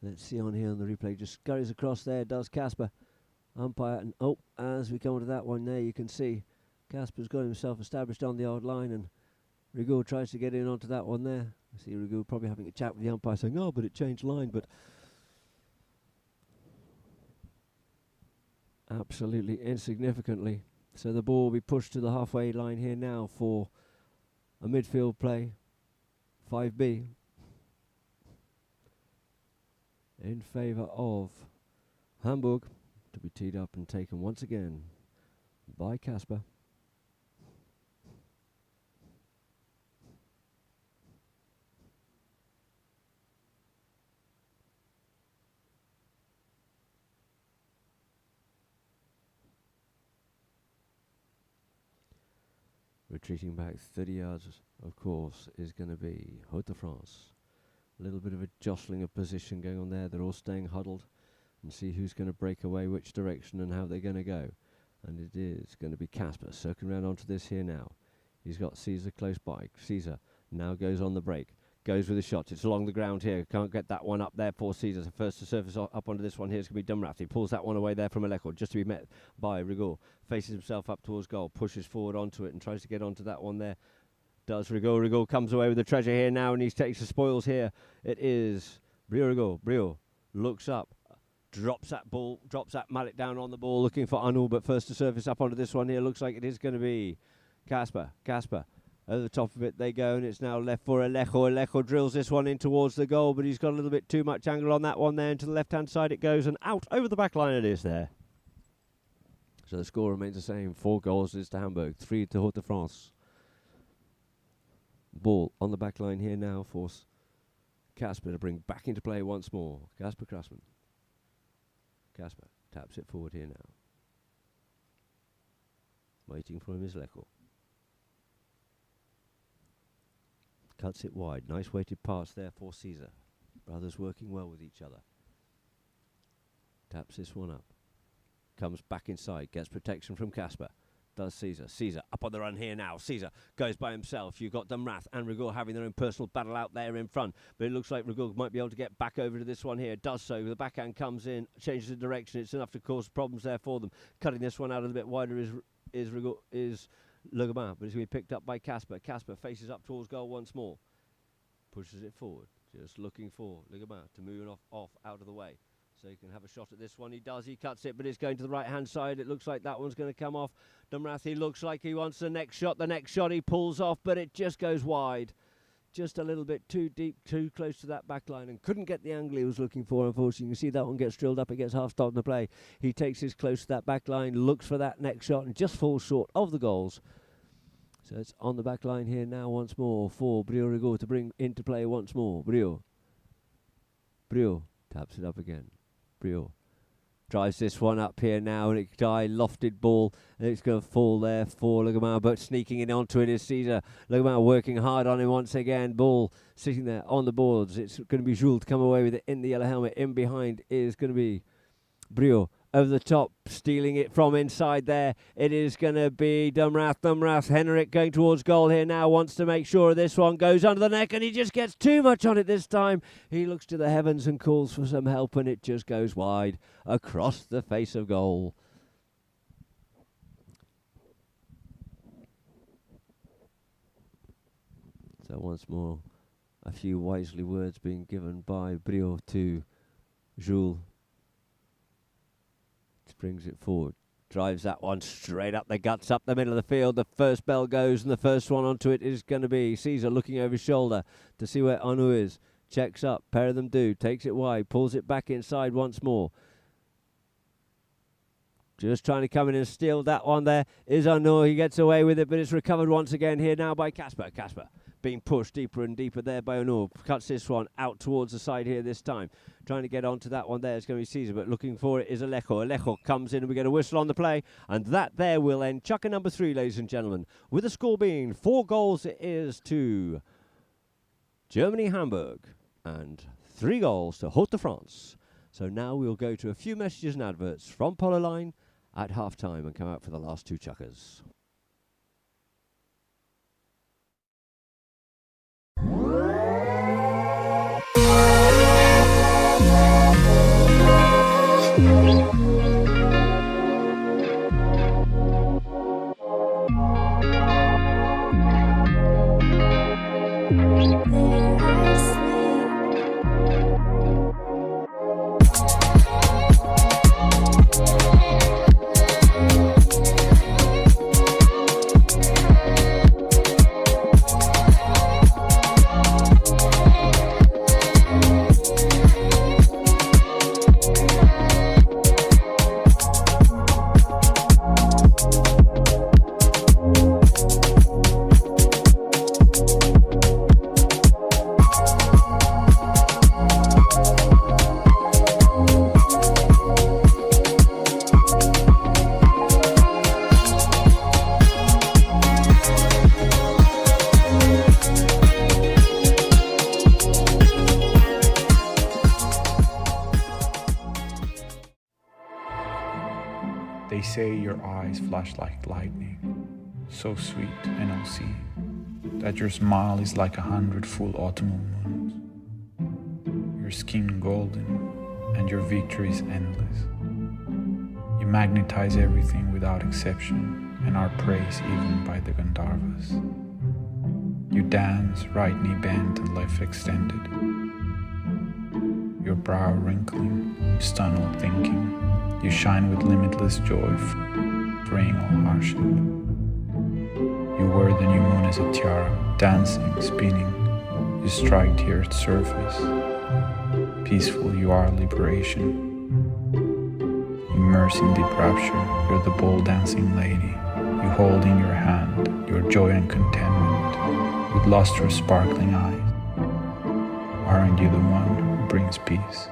Speaker 1: Let's see on here on the replay. Just scurries across there, does Casper. Umpire, and as we come to that one there, you can see Casper's got himself established on the odd line, and Rigaud tries to get in onto that one there. I see Rigaud probably having a chat with the umpire saying, oh, but it changed line, but absolutely insignificantly. So the ball will be pushed to the halfway line here now for a midfield play. 5B in favour of Hamburg, to be teed up and taken once again by Casper. Retreating back 30 yards, of course, is going to be Haute-de-France. A little bit of a jostling of position going on there. They're all staying huddled and see who's going to break away, which direction and how they're going to go. And it is going to be Casper circling around onto this here now. He's got Caesar close by. Caesar now goes on the break. Goes with a shot. It's along the ground here. Can't get that one up there for Caesar. So first to surface up onto this one here is going to be Dumrath. He pulls that one away there from Alejo, just to be met by Rigaud. Faces himself up towards goal. Pushes forward onto it and tries to get onto that one there. Does Rigaud. Rigaud comes away with the treasure here now and he takes the spoils here. It is Briot Rigaud. Briot looks up. Drops that ball. Drops that mallet down on the ball looking for Arnaud. But first to surface up onto this one here. Looks like it is going to be Casper. Casper. Over the top of it they go, and it's now left for Alejo. Alejo drills this one in towards the goal, but he's got a little bit too much angle on that one there, and to the left-hand side it goes, and out over the back line it is there. So the score remains the same. 4 goals is to Hamburg, 3 to Haute-de-France. Ball on the back line here now for Casper to bring back into play once more. Casper Krasman. Casper taps it forward here now. Waiting for him is Alejo. Cuts it wide. Nice weighted pass there for Caesar. Brothers working well with each other. Taps this one up. Comes back inside. Gets protection from Casper. Does Caesar. Caesar up on the run here now. Caesar goes by himself. You've got Dumrath and Rigaud having their own personal battle out there in front. But it looks like Rigaud might be able to get back over to this one here. Does so. The backhand comes in. Changes the direction. It's enough to cause problems there for them. Cutting this one out a little bit wider is Rigaud. Le Gobain, but it's going to be picked up by Casper. Casper faces up towards goal once more. Pushes it forward. Just looking for Le Gobain to move it off out of the way. So he can have a shot at this one. He does. He cuts it, but it's going to the right-hand side. It looks like that one's going to come off. Dumrath, he looks like he wants the next shot. The next shot he pulls off, but it just goes wide. Just a little bit too deep, too close to that back line, and couldn't get the angle he was looking for, unfortunately. You can see that one gets drilled up. It gets half stopped in the play. He takes his close to that back line, looks for that next shot, and just falls short of the goals. So it's on the back line here now once more for Briot Rigaud to bring into play once more. Briot taps it up again. Briot drives this one up here now, and it's a high lofted ball, and it's going to fall there for Le Gobain, but sneaking in onto it is Caesar. Le Gobain working hard on him once again. Ball sitting there on the boards. It's going to be Jules to come away with it in the yellow helmet. In behind is going to be Briot. Over the top, stealing it from inside there. It is going to be Dumrath. Dumrath, Henrik going towards goal here now. Wants to make sure this one goes under the neck, and he just gets too much on it this time. He looks to the heavens and calls for some help, and it just goes wide across the face of goal. So once more, a few wisely words being given by Briot to Jules. Brings it forward, drives that one straight up the guts, up the middle of the field. The first bell goes, and the first one onto it is going to be Caesar looking over his shoulder to see where Arnaud is. Checks up, pair of them do, takes it wide, pulls it back inside once more. Just trying to come in and steal that one there is Arnaud. He gets away with it, but it's recovered once again here now by Casper. Casper being pushed deeper and deeper there by Arnaud. Cuts this one out towards the side here this time. Trying to get onto that one there. It's going to be Caesar, but looking for it is Alejo. Alejo comes in and we get a whistle on the play. And that there will end Chukker number 3, ladies and gentlemen. With the score being 4 goals it is to Germany, Hamburg. And 3 goals to Haute-de-France. So now we'll go to a few messages and adverts from Polo Line at half-time and come out for the last 2 chukkers.
Speaker 3: They say your eyes flash like lightning, so sweet and all-seeing, that your smile is like 100 full autumnal moons. Your skin golden, and your victory is endless. You magnetize everything without exception, and are praised even by the Gandharvas. You dance, right knee bent and left extended. Your brow wrinkling, you stun all thinking. You shine with limitless joy, freeing all hardship. You wear the new moon as a tiara, dancing, spinning. You strike the earth's surface. Peaceful you are, liberation. Immersed in deep rapture, you're the bold dancing lady. You hold in your hand your joy and contentment, with lustrous sparkling eyes. Aren't you the one who brings peace?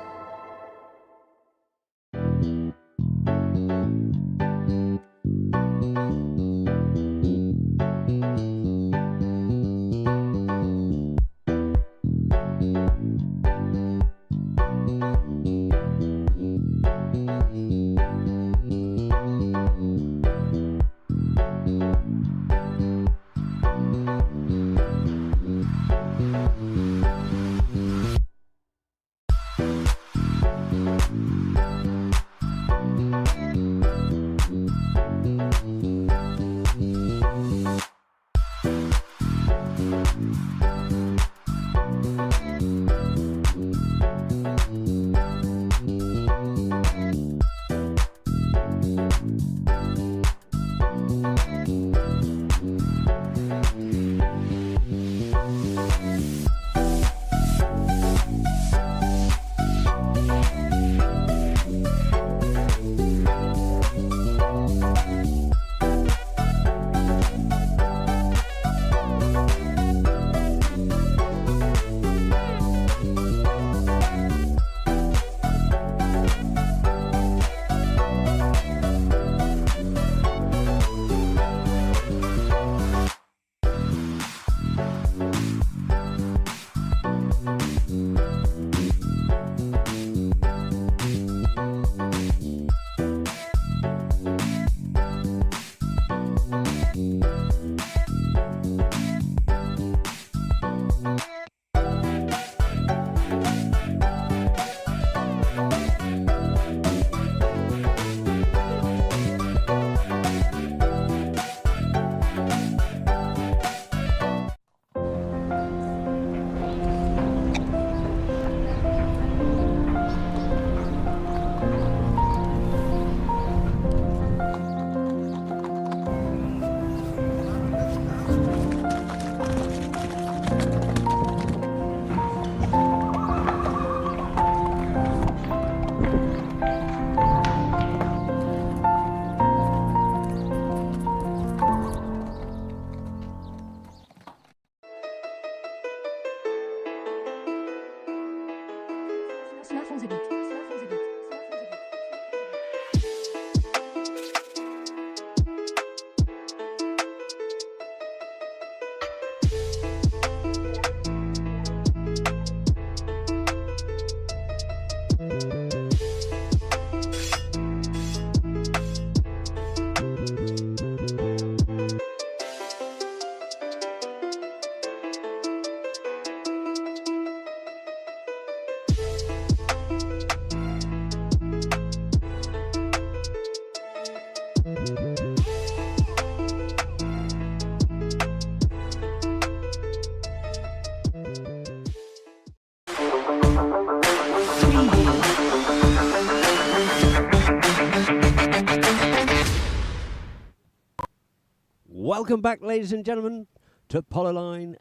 Speaker 1: Welcome back, ladies and gentlemen, to Polo Line,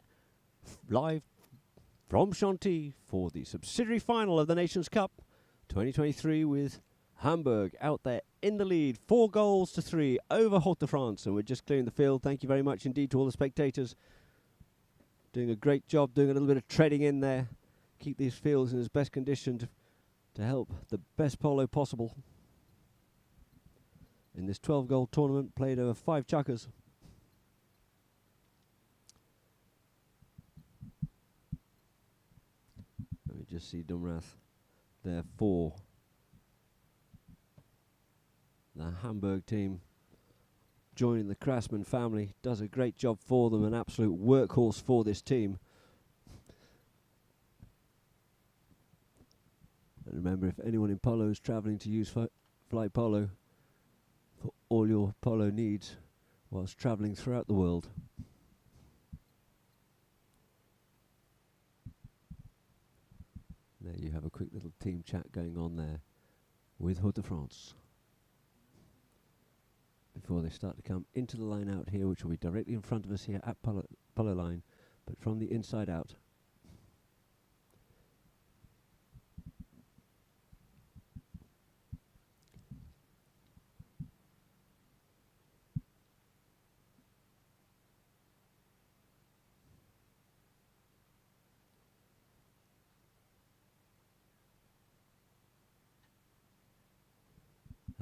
Speaker 1: live from Chantilly for the subsidiary final of the Nations Cup 2023, with Hamburg out there in the lead, 4-3 over Haute de France, and we're just clearing the field. Thank you very much indeed to all the spectators. Doing a great job, doing a little bit of treading in there. Keep these fields in as best condition to help the best polo possible in this 12-goal tournament played over 5 chukkers. Let me just see Dumrath there, 4. The Hamburg team joining the Craftsman family, does a great job for them, an absolute workhorse for this team. And remember, if anyone in polo is travelling to use Fly Polo for all your polo needs whilst travelling throughout the world. There you have a quick little team chat going on there with Haute de France before they start to come into the line out here, which will be directly in front of us here at polo line, but from the inside out.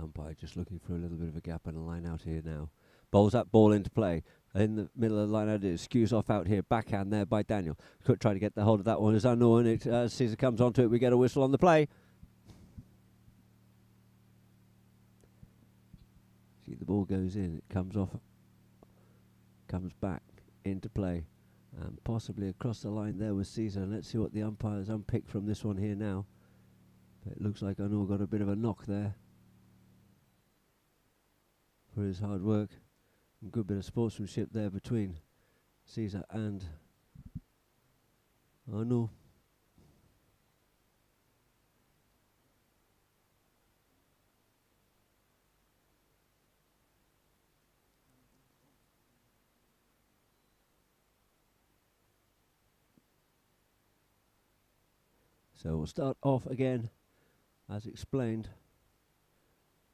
Speaker 1: Umpire just looking for a little bit of a gap and a line out here now. Bowls that ball into play. In the middle of the line out, it skews off out here. Backhand there by Daniel. Could try to get the hold of that one as unknown. As Caesar comes onto it, we get a whistle on the play. See, the ball goes in. It comes off. Comes back into play. And possibly across the line there with Caesar. Let's see what the umpires unpick from this one here now. It looks like Arnaud got a bit of a knock there for his hard work. A good bit of sportsmanship there between Caesar and Arnaud. So we'll start off again, as explained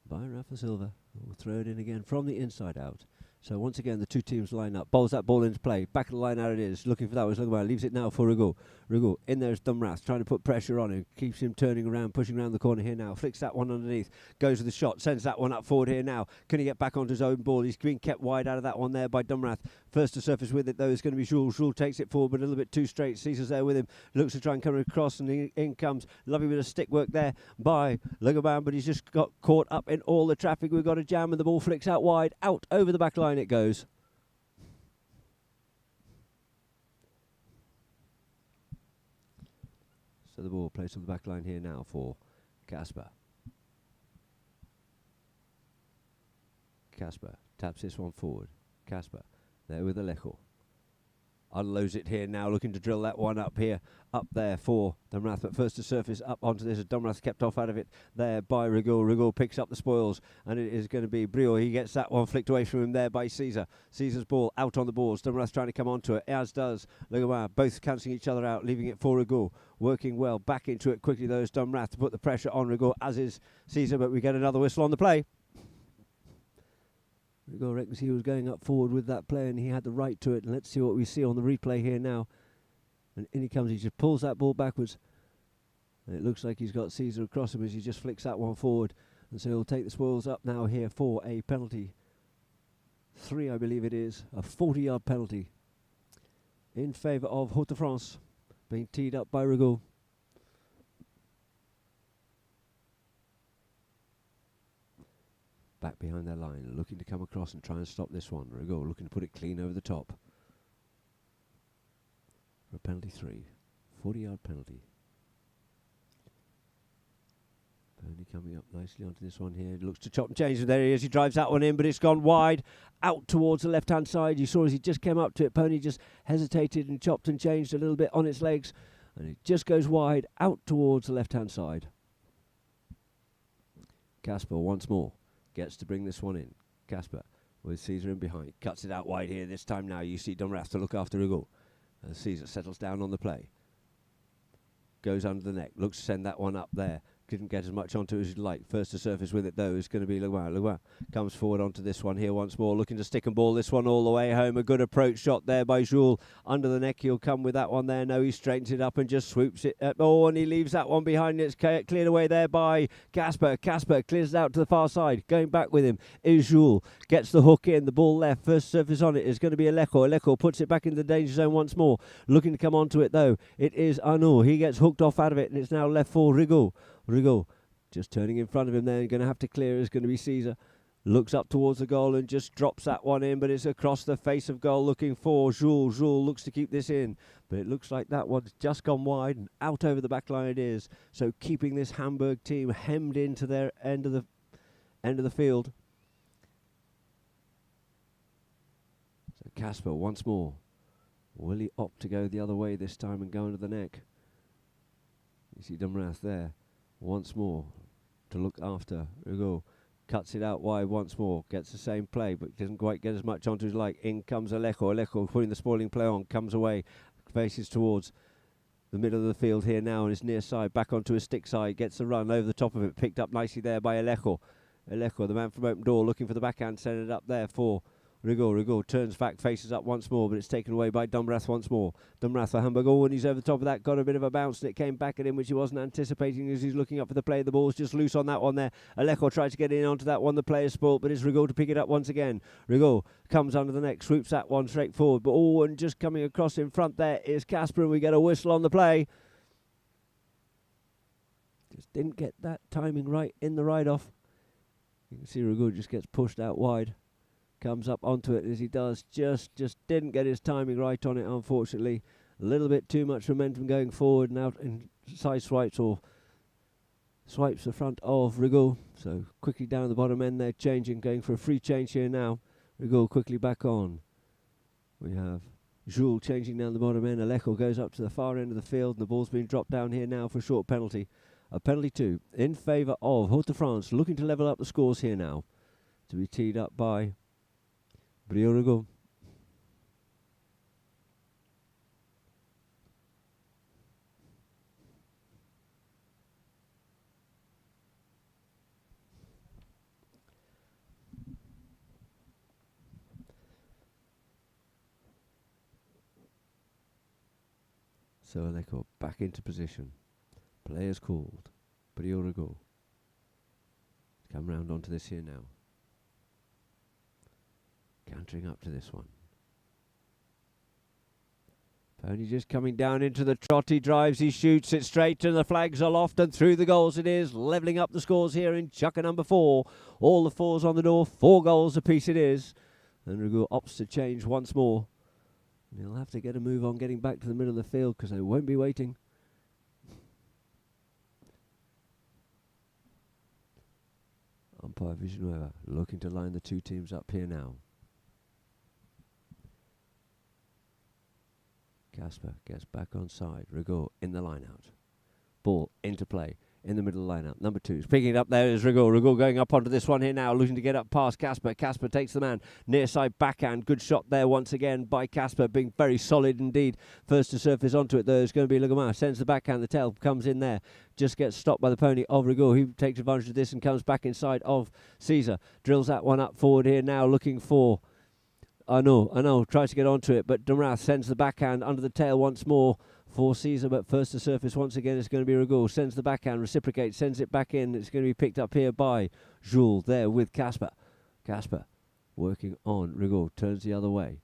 Speaker 1: by Rafa Silva. We'll throw it in again from the inside out. So once again, the two teams line up. Bowls that ball into play. Back of the line out it is. Looking for that was Lugman. Leaves it now for Rigaud. Rigaud in there is Dumrath, trying to put pressure on him. Keeps him turning around, pushing around the corner here now. Flicks that one underneath. Goes with the shot. Sends that one up forward here now. Can he get back onto his own ball? He's being kept wide out of that one there by Dumrath. First to surface with it though is going to be Jules. Jules takes it forward but a little bit too straight. Caesar's there with him. Looks to try and come across and in comes. Lovely bit of stick work there by Lugman, but he's just got caught up in all the traffic. We've got a jam and the ball flicks out wide. Out over the back line it goes. So the ball plays on the back line here now for Casper. Casper taps this one forward. Casper there with Alejo. Unloads it here now, looking to drill that one up here, up there for Dumrath, but first to surface up onto this as Dumrath kept off out of it there by Rigaud. Rigaud picks up the spoils and it is going to be Briot. He gets that one flicked away from him there by Caesar. Caesar's ball out on the boards. Dumrath trying to come onto it, as does Leguin, both cancelling each other out, leaving it for Rigaud. Working well, back into it quickly though is Dumrath to put the pressure on Rigaud, as is Caesar, but we get another whistle on the play. Rigaud reckons he was going up forward with that play and he had the right to it. And let's see what we see on the replay here now. And in he comes. He just pulls that ball backwards. And it looks like he's got Caesar across him as he just flicks that one forward. And so he'll take the spoils up now here for a penalty. 3, I believe it is. A 40-yard penalty in favour of Haute de France, being teed up by Rigaud. Back behind their line, looking to come across and try and stop this one. Rigaud looking to put it clean over the top. For a penalty 3. 40-yard penalty. Pony coming up nicely onto this one here. Looks to chop and change. There he is. He drives that one in, but it's gone wide out towards the left-hand side. You saw as he just came up to it, Pony just hesitated and chopped and changed a little bit on its legs. And it just goes wide out towards the left-hand side. Casper once more gets to bring this one in. Casper with Caesar in behind. Cuts it out wide here this time now. You see Dumrath to look after Rigaud. As Caesar settles down on the play. Goes under the neck. Looks to send that one up there. Didn't get as much onto it as you'd like. First to surface with it though is going to be Leguin. Leguin comes forward onto this one here once more, looking to stick and ball this one all the way home. A good approach shot there by Jules. Under the neck, he'll come with that one there. No, he straightens it up and just swoops it. And he leaves that one behind. It's cleared away there by Casper. Casper clears it out to the far side. Going back with him is Jules. Gets the hook in. The ball left. First surface on it is going to be Alejo. Alejo puts it back into the danger zone once more. Looking to come onto it though. It is Arnaud. He gets hooked off out of it and it's now left for Rigaud. Rigaud Just turning in front of him there, going to have to clear is going to be Caesar. Looks up towards the goal and just drops that one in, but it's across the face of goal looking for Jules. Jules looks to keep this in, but it looks like that one's just gone wide and out over the back line it is. So keeping this Hamburg team hemmed into their end of the field. So Casper once more. Will he opt to go the other way this time and go under the neck? You see Dumrath there once more to look after Rigaud. Cuts it out wide once more. Gets the same play, but doesn't quite get as much onto his like. In comes Alejo. Alejo putting the spoiling play on. Comes away. Faces towards the middle of the field here now on his near side. Back onto his stick side. Gets the run over the top of it. Picked up nicely there by Alejo. Alejo, the man from open door, looking for the backhand. Sent it up there for Rigaud. Rigaud turns back, faces up once more, but it's taken away by Dumrath once more. Dumrath for Hamburg. Oh, and he's over the top of that. Got a bit of a bounce, and it came back at him, which he wasn't anticipating as he's looking up for the play. The ball's just loose on that one there. Alejo tries to get in onto that one. The play is spoilt, but it's Rigaud to pick it up once again. Rigaud comes under the neck, swoops that one straight forward. But oh, and just coming across in front there is Casper, and we get a whistle on the play. Just didn't get that timing right in the ride-off. You can see Rigaud just gets pushed out wide. Comes up onto it as he does. Just didn't get his timing right on it, unfortunately. A little bit too much momentum going forward and out in side swipes or swipes the front of Rigaud. So quickly down the bottom end there, changing, going for a free change here now. Rigaud quickly back on. We have Jules changing down the bottom end. Alejo goes up to the far end of the field, and the ball's being dropped down here now for a short penalty. A penalty two in favour of Haute-de-France, looking to level up the scores here now. To be teed up by Briot-Rigaud. So Alejo back into position. Players called. Briot-Rigaud. Come round onto this here now. Cantering up to this one. Pony just coming down into the trot. He drives, he shoots it straight, and the flags aloft and through the goals it is. Levelling up the scores here in Chukka number 4. All the 4s on the door. 4 goals apiece it is. And Rigaud opts to change once more. And he'll have to get a move on getting back to the middle of the field because they won't be waiting. Umpire Villanueva looking to line the two teams up here now. Casper gets back on side. Rigaud in the line out. Ball into play in the middle of the line out. Number 2 is picking it up. There is Rigaud. Rigaud going up onto this one here now, looking to get up past Casper. Casper takes the man. Near side backhand. Good shot there once again by Casper, being very solid indeed. First to surface onto it though is going to be Legomar. Sends the backhand. The tail comes in there. Just gets stopped by the pony of Rigaud. He takes advantage of this and comes back inside of Caesar. Drills that one up forward here now, looking for I know, tries to get onto it, but Dumrath sends the backhand under the tail once more for Caesar, but first to surface once again it's going to be Rigaud. Sends the backhand, reciprocates, sends it back in. It's going to be picked up here by Jules there with Casper. Casper working on Rigaud, turns the other way.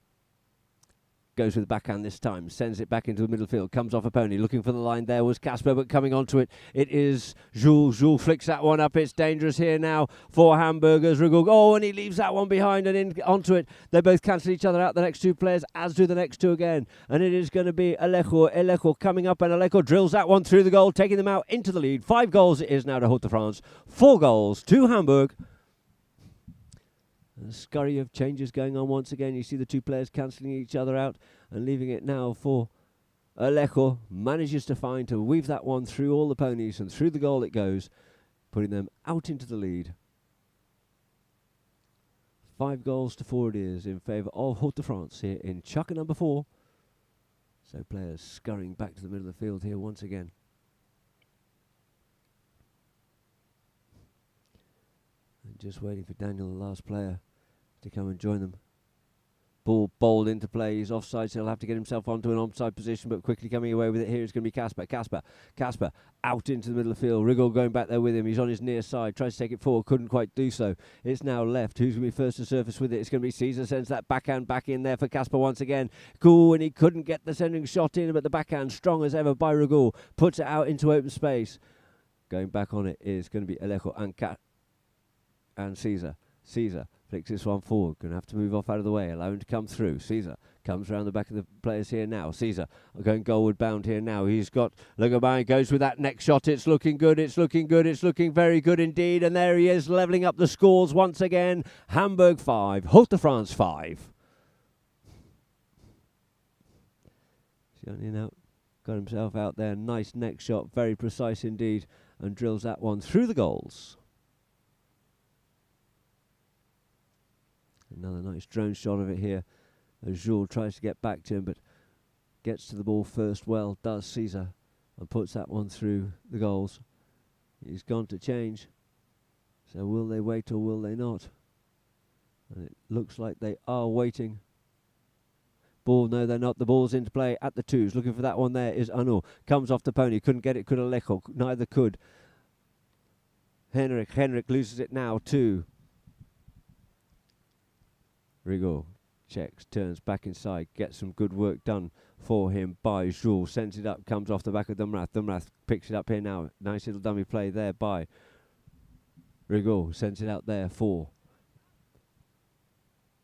Speaker 1: Goes with the backhand this time, sends it back into the middle field, comes off a pony, looking for the line there was Casper, but coming onto it, it is Jules. Jules flicks that one up, it's dangerous here now for Hamburgers. Rigaud, oh, and he leaves that one behind and in onto it. They both cancel each other out, the next 2 players, as do the next 2 again. And it is going to be Alejo coming up, and Alejo drills that one through the goal, taking them out into the lead. 5 goals it is now to Haute-de-France, 4 goals to Hamburg. A scurry of changes going on once again. You see the 2 players cancelling each other out and leaving it now for Alejo. Manages to weave that one through all the ponies and through the goal it goes, putting them out into the lead. 5 goals to 4 it is in favour of Haute-de-France here in Chukka number 4. So players scurrying back to the middle of the field here once again. And just waiting for Daniel, the last player, to come and join them. Ball bowled into play. He's offside, so he'll have to get himself onto an onside position, but quickly coming away with it here is going to be Casper. Casper out into the middle of the field. Rigaud going back there with him. He's on his near side. Tries to take it forward. Couldn't quite do so. It's now left. Who's going to be first to surface with it? It's going to be Caesar. Sends that backhand back in there for Casper once again. Cool, and he couldn't get the centering shot in, but the backhand strong as ever by Rigaud. Puts it out into open space. Going back on it is going to be Alejo and Caesar. Caesar flicks this one forward. Going to have to move off out of the way. Allow him to come through. Caesar comes around the back of the players here now. Caesar going goalward bound here now. He's got Lugabay, goes with that next shot. It's looking good. It's looking good. It's looking very good indeed. And there he is, levelling up the scores once again. Hamburg 5, Haute de France 5. Xiaonin out, got himself out there. Nice next shot, very precise indeed, and drills that one through the goals. Another nice drone shot of it here as Jules tries to get back to him, but gets to the ball first well, does Caesar, and puts that one through the goals. He's gone to change. So will they wait or will they not? And it looks like they are waiting. Ball, no, they're not. The ball's into play at the twos. Looking for that one there is Anu. Comes off the pony. Couldn't get it. Could Alejo. Neither could Henrik. Henrik loses it now too. Rigaud checks, turns back inside, gets some good work done for him by Jules. Sends it up, comes off the back of Dumrath. Dumrath picks it up here now. Nice little dummy play there by Rigaud. Sends it out there for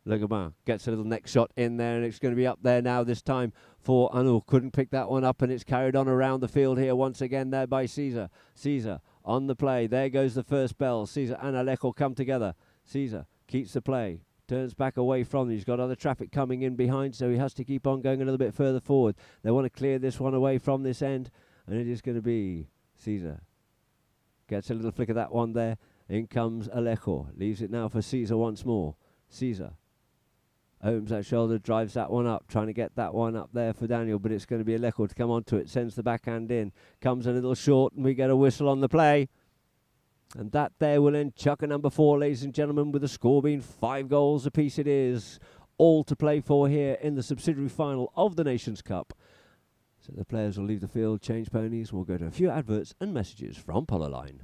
Speaker 1: Le Gabin. Gets a little next shot in there, and it's going to be up there now this time for Anu. Couldn't pick that one up, and it's carried on around the field here once again there by Caesar. Caesar on the play. There goes the first bell. Caesar and Alejo come together. Caesar keeps the play. Turns back away from them. He's got other traffic coming in behind, so he has to keep on going a little bit further forward. They want to clear this one away from this end, and it is going to be Caesar. Gets a little flick of that one there. In comes Alejo. Leaves it now for Caesar once more. Caesar opens that shoulder, drives that one up, trying to get that one up there for Daniel, but it's going to be Alejo to come onto it. Sends the backhand in. Comes a little short, and we get a whistle on the play. And that there will end Chukka number 4, ladies and gentlemen, with the score being 5 goals apiece it is. All to play for here in the subsidiary final of the Nations Cup. So the players will leave the field, change ponies. We'll go to a few adverts and messages from Pololine.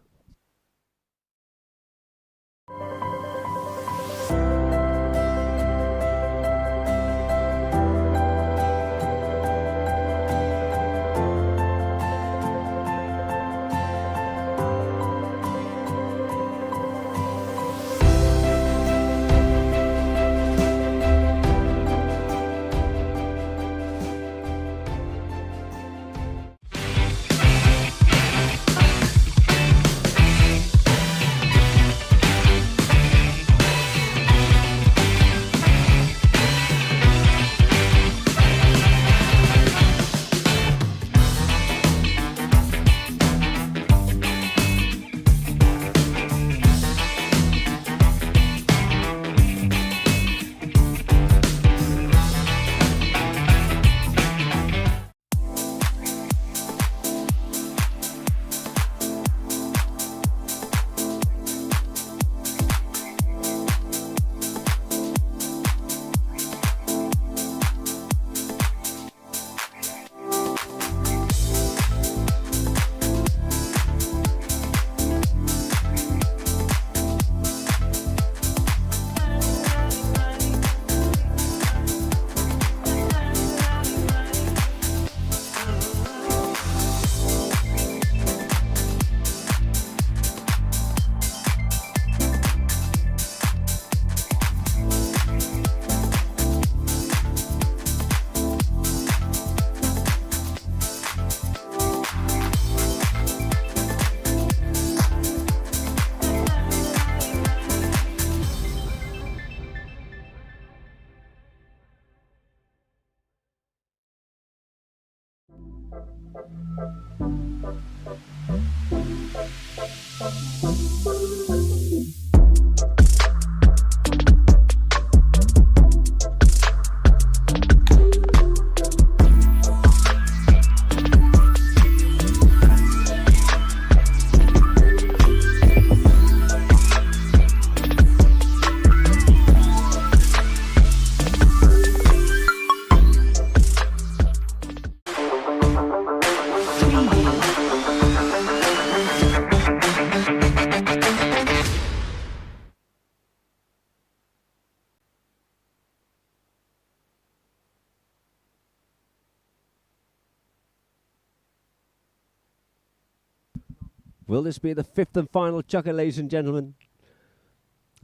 Speaker 1: Will this be the fifth and final chukker, ladies and gentlemen?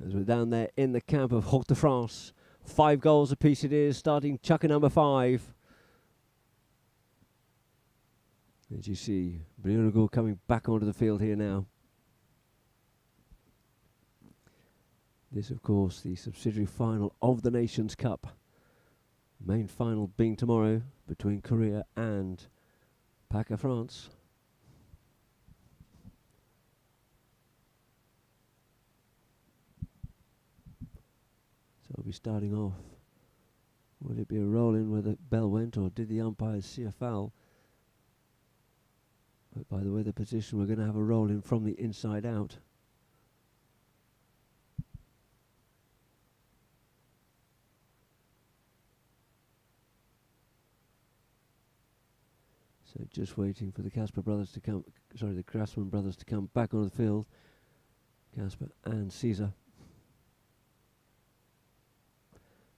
Speaker 1: As we're down there in the camp of Hauts-de-France. 5 goals apiece it is, starting chukker number 5. As you see, Brioude coming back onto the field here now. This, of course, the subsidiary final of the Nations Cup. Main final being tomorrow between Korea and PACA France. So we'll be starting off. Will it be a roll-in where the bell went, or did the umpires see a foul? But by the way, the position, we're going to have a roll-in from the inside out. So just waiting for the Casper brothers to come, sorry, the Grassman brothers to come back onto the field. Casper and Caesar.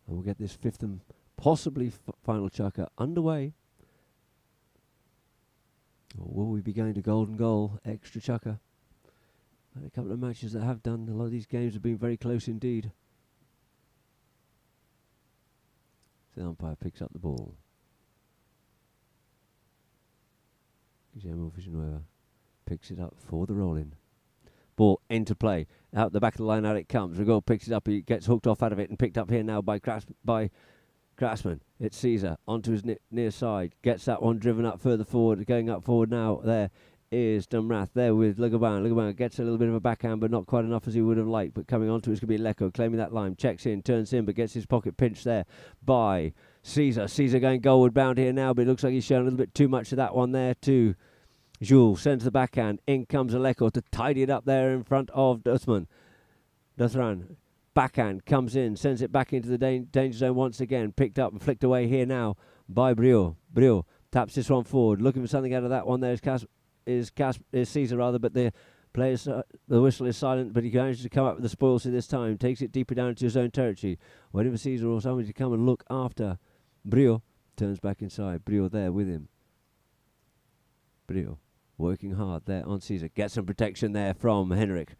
Speaker 1: And we'll get this fifth and possibly final chukker underway. Or will we be going to golden goal, extra chukker? Had a couple of matches that have done. A lot of these games have been very close indeed. The umpire picks up the ball. Guillermo Villanueva picks it up for the roll-in. Ball into play. Out the back of the line, out it comes. Rigol picks it up. He gets hooked off out of it and picked up here now by Grassman. It's Caesar onto his near side. Gets that one driven up further forward. Going up forward now. There is Dumrath there with Legoban. Legoban gets a little bit of a backhand, but not quite enough as he would have liked. But coming onto it's going to be Lecco claiming that line. Checks in, turns in, but gets his pocket pinched there by Caesar. Caesar going goalward bound here now, but it looks like he's shown a little bit too much of that one there to Jules. Sends the backhand. In comes Aleko to tidy it up there in front of Duthman. Duthran. Backhand comes in, sends it back into the danger zone once again. Picked up and flicked away here now by Brioude. Brioude taps this one forward. Looking for something out of that one there is Caesar rather, but the players, the whistle is silent, but he manages to come up with the spoils this time. Takes it deeper down into his own territory. Waiting for Caesar or somebody to come and look after Brioude. Turns back inside. Brioude there with him. Brioude working hard there on Caesar. Gets some protection there from Henrik.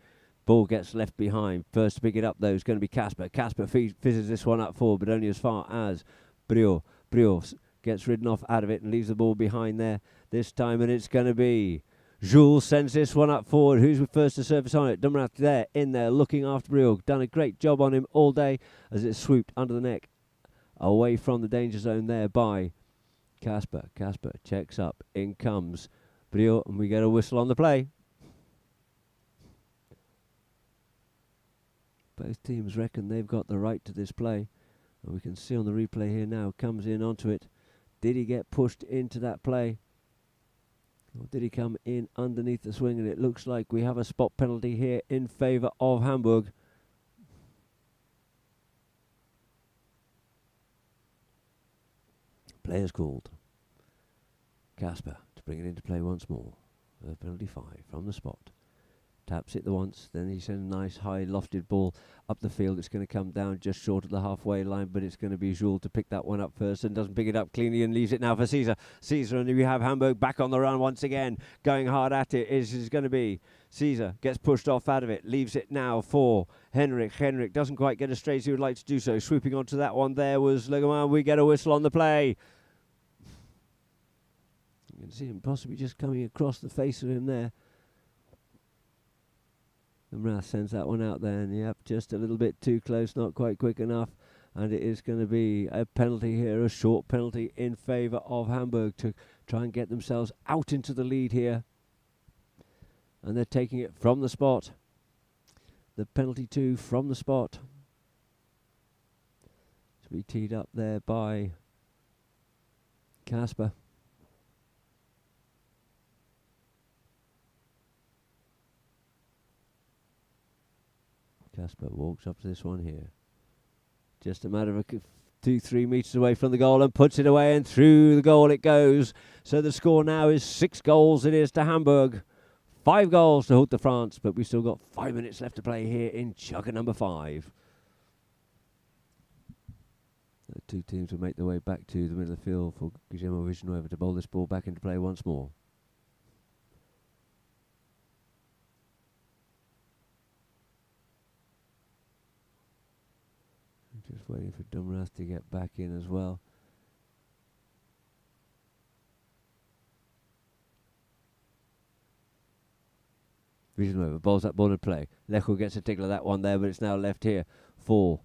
Speaker 1: Ball gets left behind. First to pick it up, though, is going to be Casper. Casper fizzes this one up forward, but only as far as Brioude. Brioude gets ridden off out of it and leaves the ball behind there this time, and it's going to be Jules sends this one up forward. Who's first to surface on it? Dumrath there, in there, looking after Brioude. Done a great job on him all day as it swooped under the neck. Away from the danger zone there by Casper. Casper checks up. In comes Brioude, and we get a whistle on the play. Both teams reckon they've got the right to this play. And we can see on the replay here now, comes in onto it. Did he get pushed into that play? Or did he come in underneath the swing? And it looks like we have a spot penalty here in favour of Hamburg. Players called. Casper to bring it into play once more. Penalty 5 from the spot. Taps it the once, then he sends a nice high lofted ball up the field. It's going to come down just short of the halfway line, but it's going to be Jules to pick that one up first and doesn't pick it up cleanly and leaves it now for Caesar. Caesar, and we have Hamburg back on the run once again. Going hard at it is going to be Caesar. Gets pushed off out of it, leaves it now for Henrik. Henrik doesn't quite get as straight as he would like to do so. Swooping onto that one there was Legoman. We get a whistle on the play. You can see him possibly just coming across the face of him there. Dumrath sends that one out there, and yep, just a little bit too close, not quite quick enough, and it is going to be a penalty here, a short penalty in favour of Hamburg to try and get themselves out into the lead here, and they're taking it from the spot. The penalty 2 from the spot to be teed up there by Casper. Casper walks up to this one here. Just a matter of 2-3 metres away from the goal and puts it away, and through the goal it goes. So the score now is 6 goals it is to Hamburg. 5 goals to Hauts-de-France, but we've still got 5 minutes left to play here in chukker number 5. The two teams will make their way back to the middle of the field for Guillermo Villanueva to bowl this ball back into play once more. Just waiting for Dumrath to get back in as well. Vision over, bowls that ball in play. Lechel gets a tickle of that one there, but it's now left here. 4.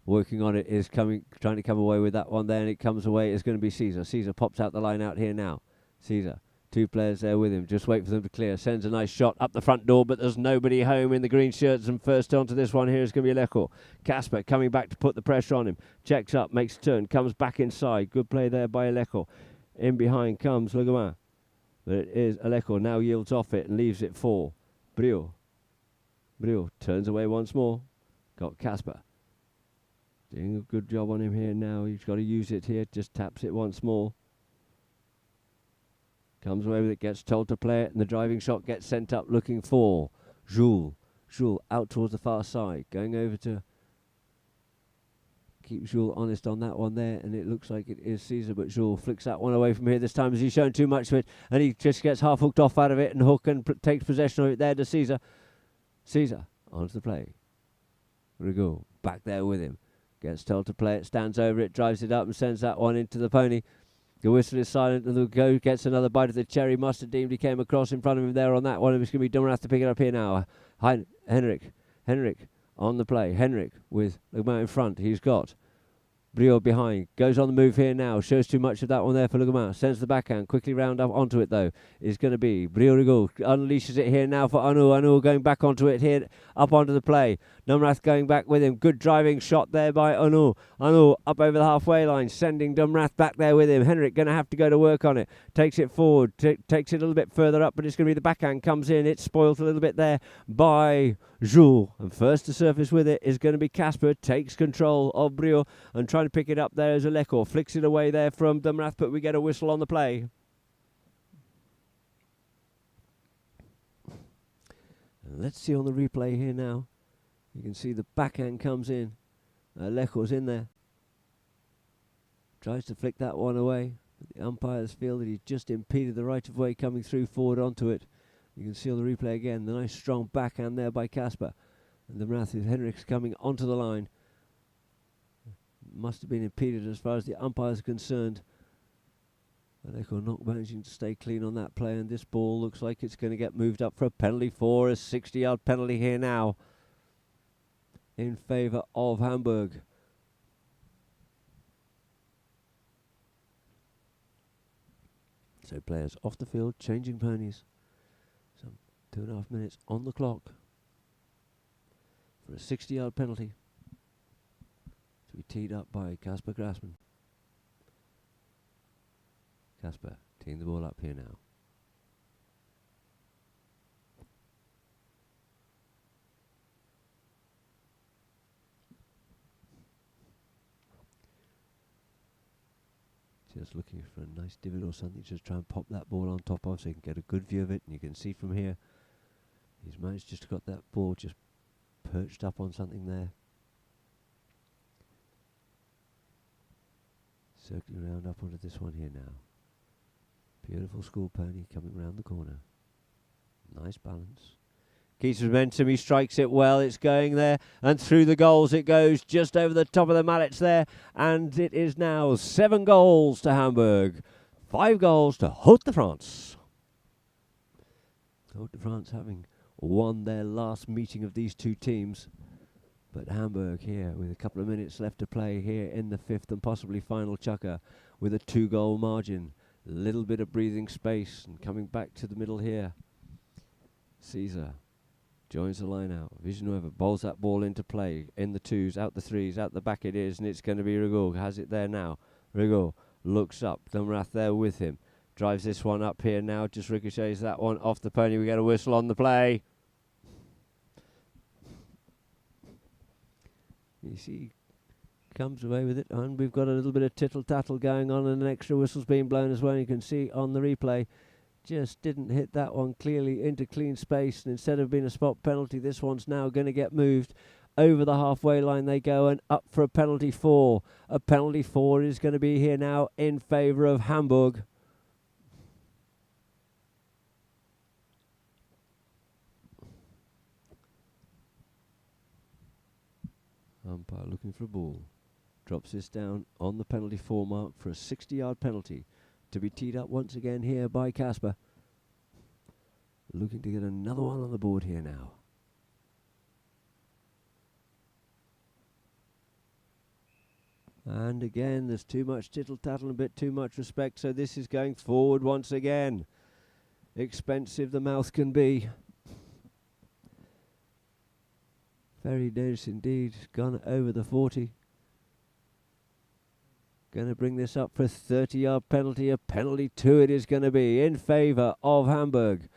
Speaker 1: Working on it is trying to come away with that one there, and it comes away. It's going to be Caesar. Caesar pops out the line out here now. Caesar, 2 players there with him. Just wait for them to clear. Sends a nice shot up the front door, but there's nobody home in the green shirts. And first onto this one here is going to be Lechel. Casper coming back to put the pressure on him. Checks up, makes a turn, comes back inside. Good play there by Lechel. In behind comes Le Gamin. But it is Lechel now yields off it and leaves it for Briot. Briot turns away once more. Got Casper. Doing a good job on him here now. He's got to use it here. Just taps it once more. Comes away with it. Gets told to play it. And the driving shot gets sent up looking for Jules. Jules out towards the far side. Going over to keep Jules honest on that one there. And it looks like it is Caesar. But Jules flicks that one away from here. This time as he's shown too much of it. And he just gets half hooked off out of it. And Hook and takes possession of it there to Caesar. Caesar onto the play. Rigaud back there with him. Gets told to play it, stands over it, drives it up and sends that one into the pony. The whistle is silent and the go gets another bite of the cherry. Must have deemed he came across in front of him there on that one. It's going to be Dumrath to pick it up here now. Henrik on the play. Henrik with Le Gamin in front. He's got Briot behind. Goes on the move here now. Shows too much of that one there for Le Gamin. Sends the backhand. Quickly round up onto it though. Is going to be Briot Rigaud. Unleashes it here now for Anu. Anu going back onto it here. Up onto the play. Dumrath going back with him. Good driving shot there by Anu. Anu up over the halfway line. Sending Dumrath back there with him. Henrik going to have to go to work on it. Takes it forward. Takes it a little bit further up. But it's going to be the backhand. Comes in. It's spoilt a little bit there by Jules. And first to surface with it is going to be Casper. Takes control of Briot and trying to pick it up there as Lechel. Flicks it away there from Dumrath. But we get a whistle on the play. And let's see on the replay here now. You can see the backhand comes in. Lechel's in there. Tries to flick that one away. But the umpires feel that he's just impeded the right of way coming through forward onto it. You can see on the replay again the nice strong backhand there by Casper. And the Matthew Henrik's coming onto the line. Must have been impeded as far as the umpires are concerned. Lechel not managing to stay clean on that play, and this ball looks like it's going to get moved up for a penalty for a 60-yard penalty here now in favour of Hamburg. So players off the field, changing ponies. Some 2.5 minutes on the clock for a 60-yard penalty to be teed up by Casper Grassman. Casper teeing the ball up here now. Just looking for a nice divot or something, just try and pop that ball on top of so you can get a good view of it. And you can see from here, he's managed just to got that ball just perched up on something there. Circling around up onto this one here now. Beautiful school pony coming round the corner. Nice balance. Keeps momentum, he strikes it well, it's going there, and through the goals it goes, just over the top of the mallets there, and it is now 7 goals to Hamburg, 5 goals to Haute de France. Haute de France having won their last meeting of these two teams, but Hamburg here with a couple of minutes left to play here in the 5th and possibly final chukker with a 2-goal margin. Little bit of breathing space and coming back to the middle here. Caesar joins the line out. Villanueva bowls that ball into play in the 2s, out the 3s, out the back it is, and it's going to be Rigaud. Has it there now. Rigaud looks up. Dumrath there with him. Drives this one up here now. Just ricochets that one off the pony. We get a whistle on the play. You see, comes away with it, and we've got a little bit of tittle-tattle going on, and an extra whistle's being blown as well. You can see on the replay, just didn't hit that one clearly into clean space, and instead of being a spot penalty, this one's now going to get moved over the halfway line. They go and up for a penalty 4. A penalty 4 is going to be here now in favour of Hamburg. Umpire looking for a ball. Drops this down on the penalty 4 mark for a 60-yard penalty to be teed up once again here by Casper. Looking to get another one on the board here now. And again, there's too much tittle-tattle and a bit too much respect, so this is going forward once again. Expensive the mouth can be. Very dangerous indeed. Gone over the 40. Going to bring this up for a 30-yard penalty. A penalty 2 it is going to be in favour of Hamburg.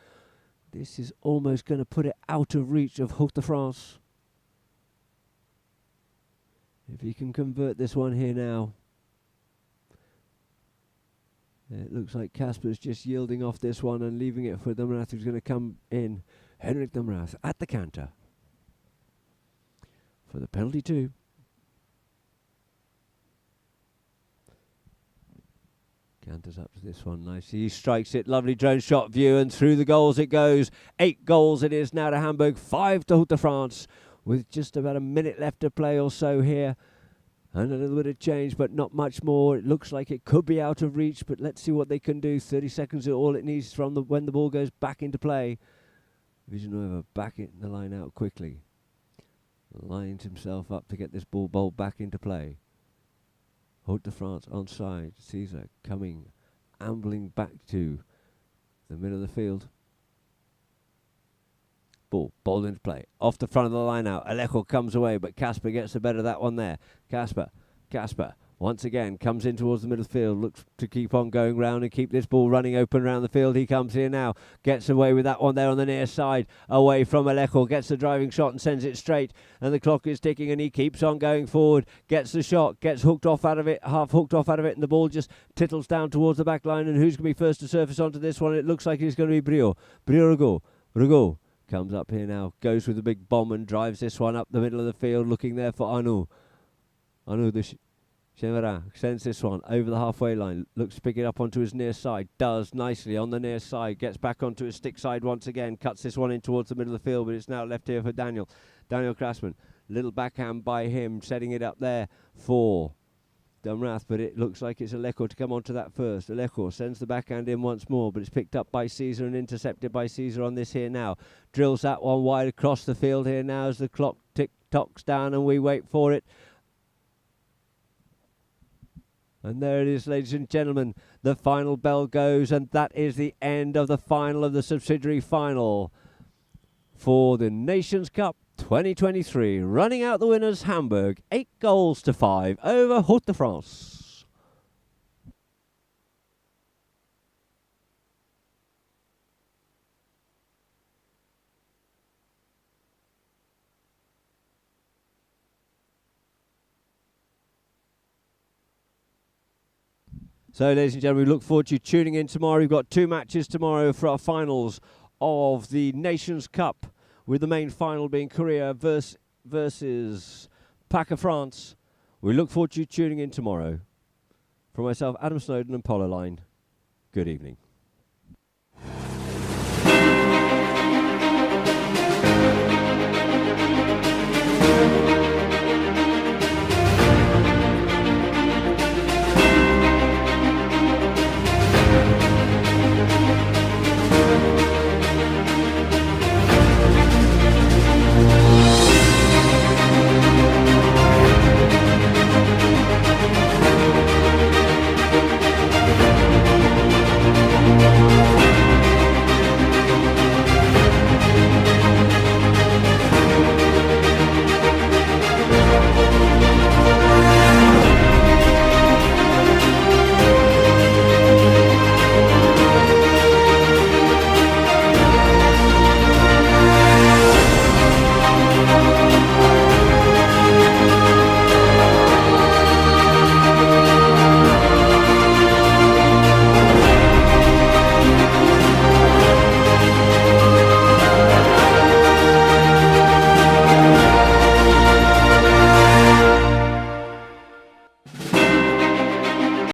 Speaker 1: This is almost going to put it out of reach of Hook de France. If he can convert this one here now. It looks like Casper's just yielding off this one and leaving it for Damrath, who's going to come in. Henrik Damrath at the canter for the penalty 2. Canters up to this one nicely. He strikes it. Lovely drone shot view, and through the goals it goes. 8 goals it is now to Hamburg, 5 to Hook de France, with just about a minute left to play or so here. And a little bit of change, but not much more. It looks like it could be out of reach, but let's see what they can do. 30 seconds is all it needs from when the ball goes back into play. Villanueva back in the line out quickly. Lines himself up to get this ball bowled back into play. Hook de France onside. Caesar coming, ambling back to the middle of the field. Ball bowled into play. Off the front of the line now. Alejo comes away, but Casper gets the better of that one there. Casper once again comes in towards the middle of the field. Looks to keep on going round and keep this ball running open around the field. He comes here now. Gets away with that one there on the near side. Away from Alejo. Gets the driving shot and sends it straight. And the clock is ticking and he keeps on going forward. Gets the shot. Gets hooked off out of it. Half hooked off out of it. And the ball just tittles down towards the back line. And who's going to be first to surface onto this one? It looks like it's going to be Brio. Rigaud comes up here now. Goes with a big bomb and drives this one up the middle of the field. Looking there for Anu. Anu the Chemerin sends this one over the halfway line. Looks to pick it up onto his near side. Does nicely on the near side. Gets back onto his stick side once again. Cuts this one in towards the middle of the field, but it's now left here for Daniel Krasman. Little backhand by him, setting it up there for Damrath, but it looks like it's Alejo to come onto that first. Alejo sends the backhand in once more, but it's picked up by Caesar and intercepted by Caesar on this here now. Drills that one wide across the field here now as the clock tick-tocks down and we wait for it. And there it is, ladies and gentlemen. The final bell goes, and that is the end of the final of the subsidiary final for the Nations Cup 2023. Running out the winners, Hamburg, 8 goals to 5 over Hook de France. So, ladies and gentlemen, we look forward to you tuning in tomorrow. We've got 2 matches tomorrow for our finals of the Nations Cup, with the main final being Korea versus PACA France. We look forward to you tuning in tomorrow. For myself, Adam Snowden and Polo Line, good evening.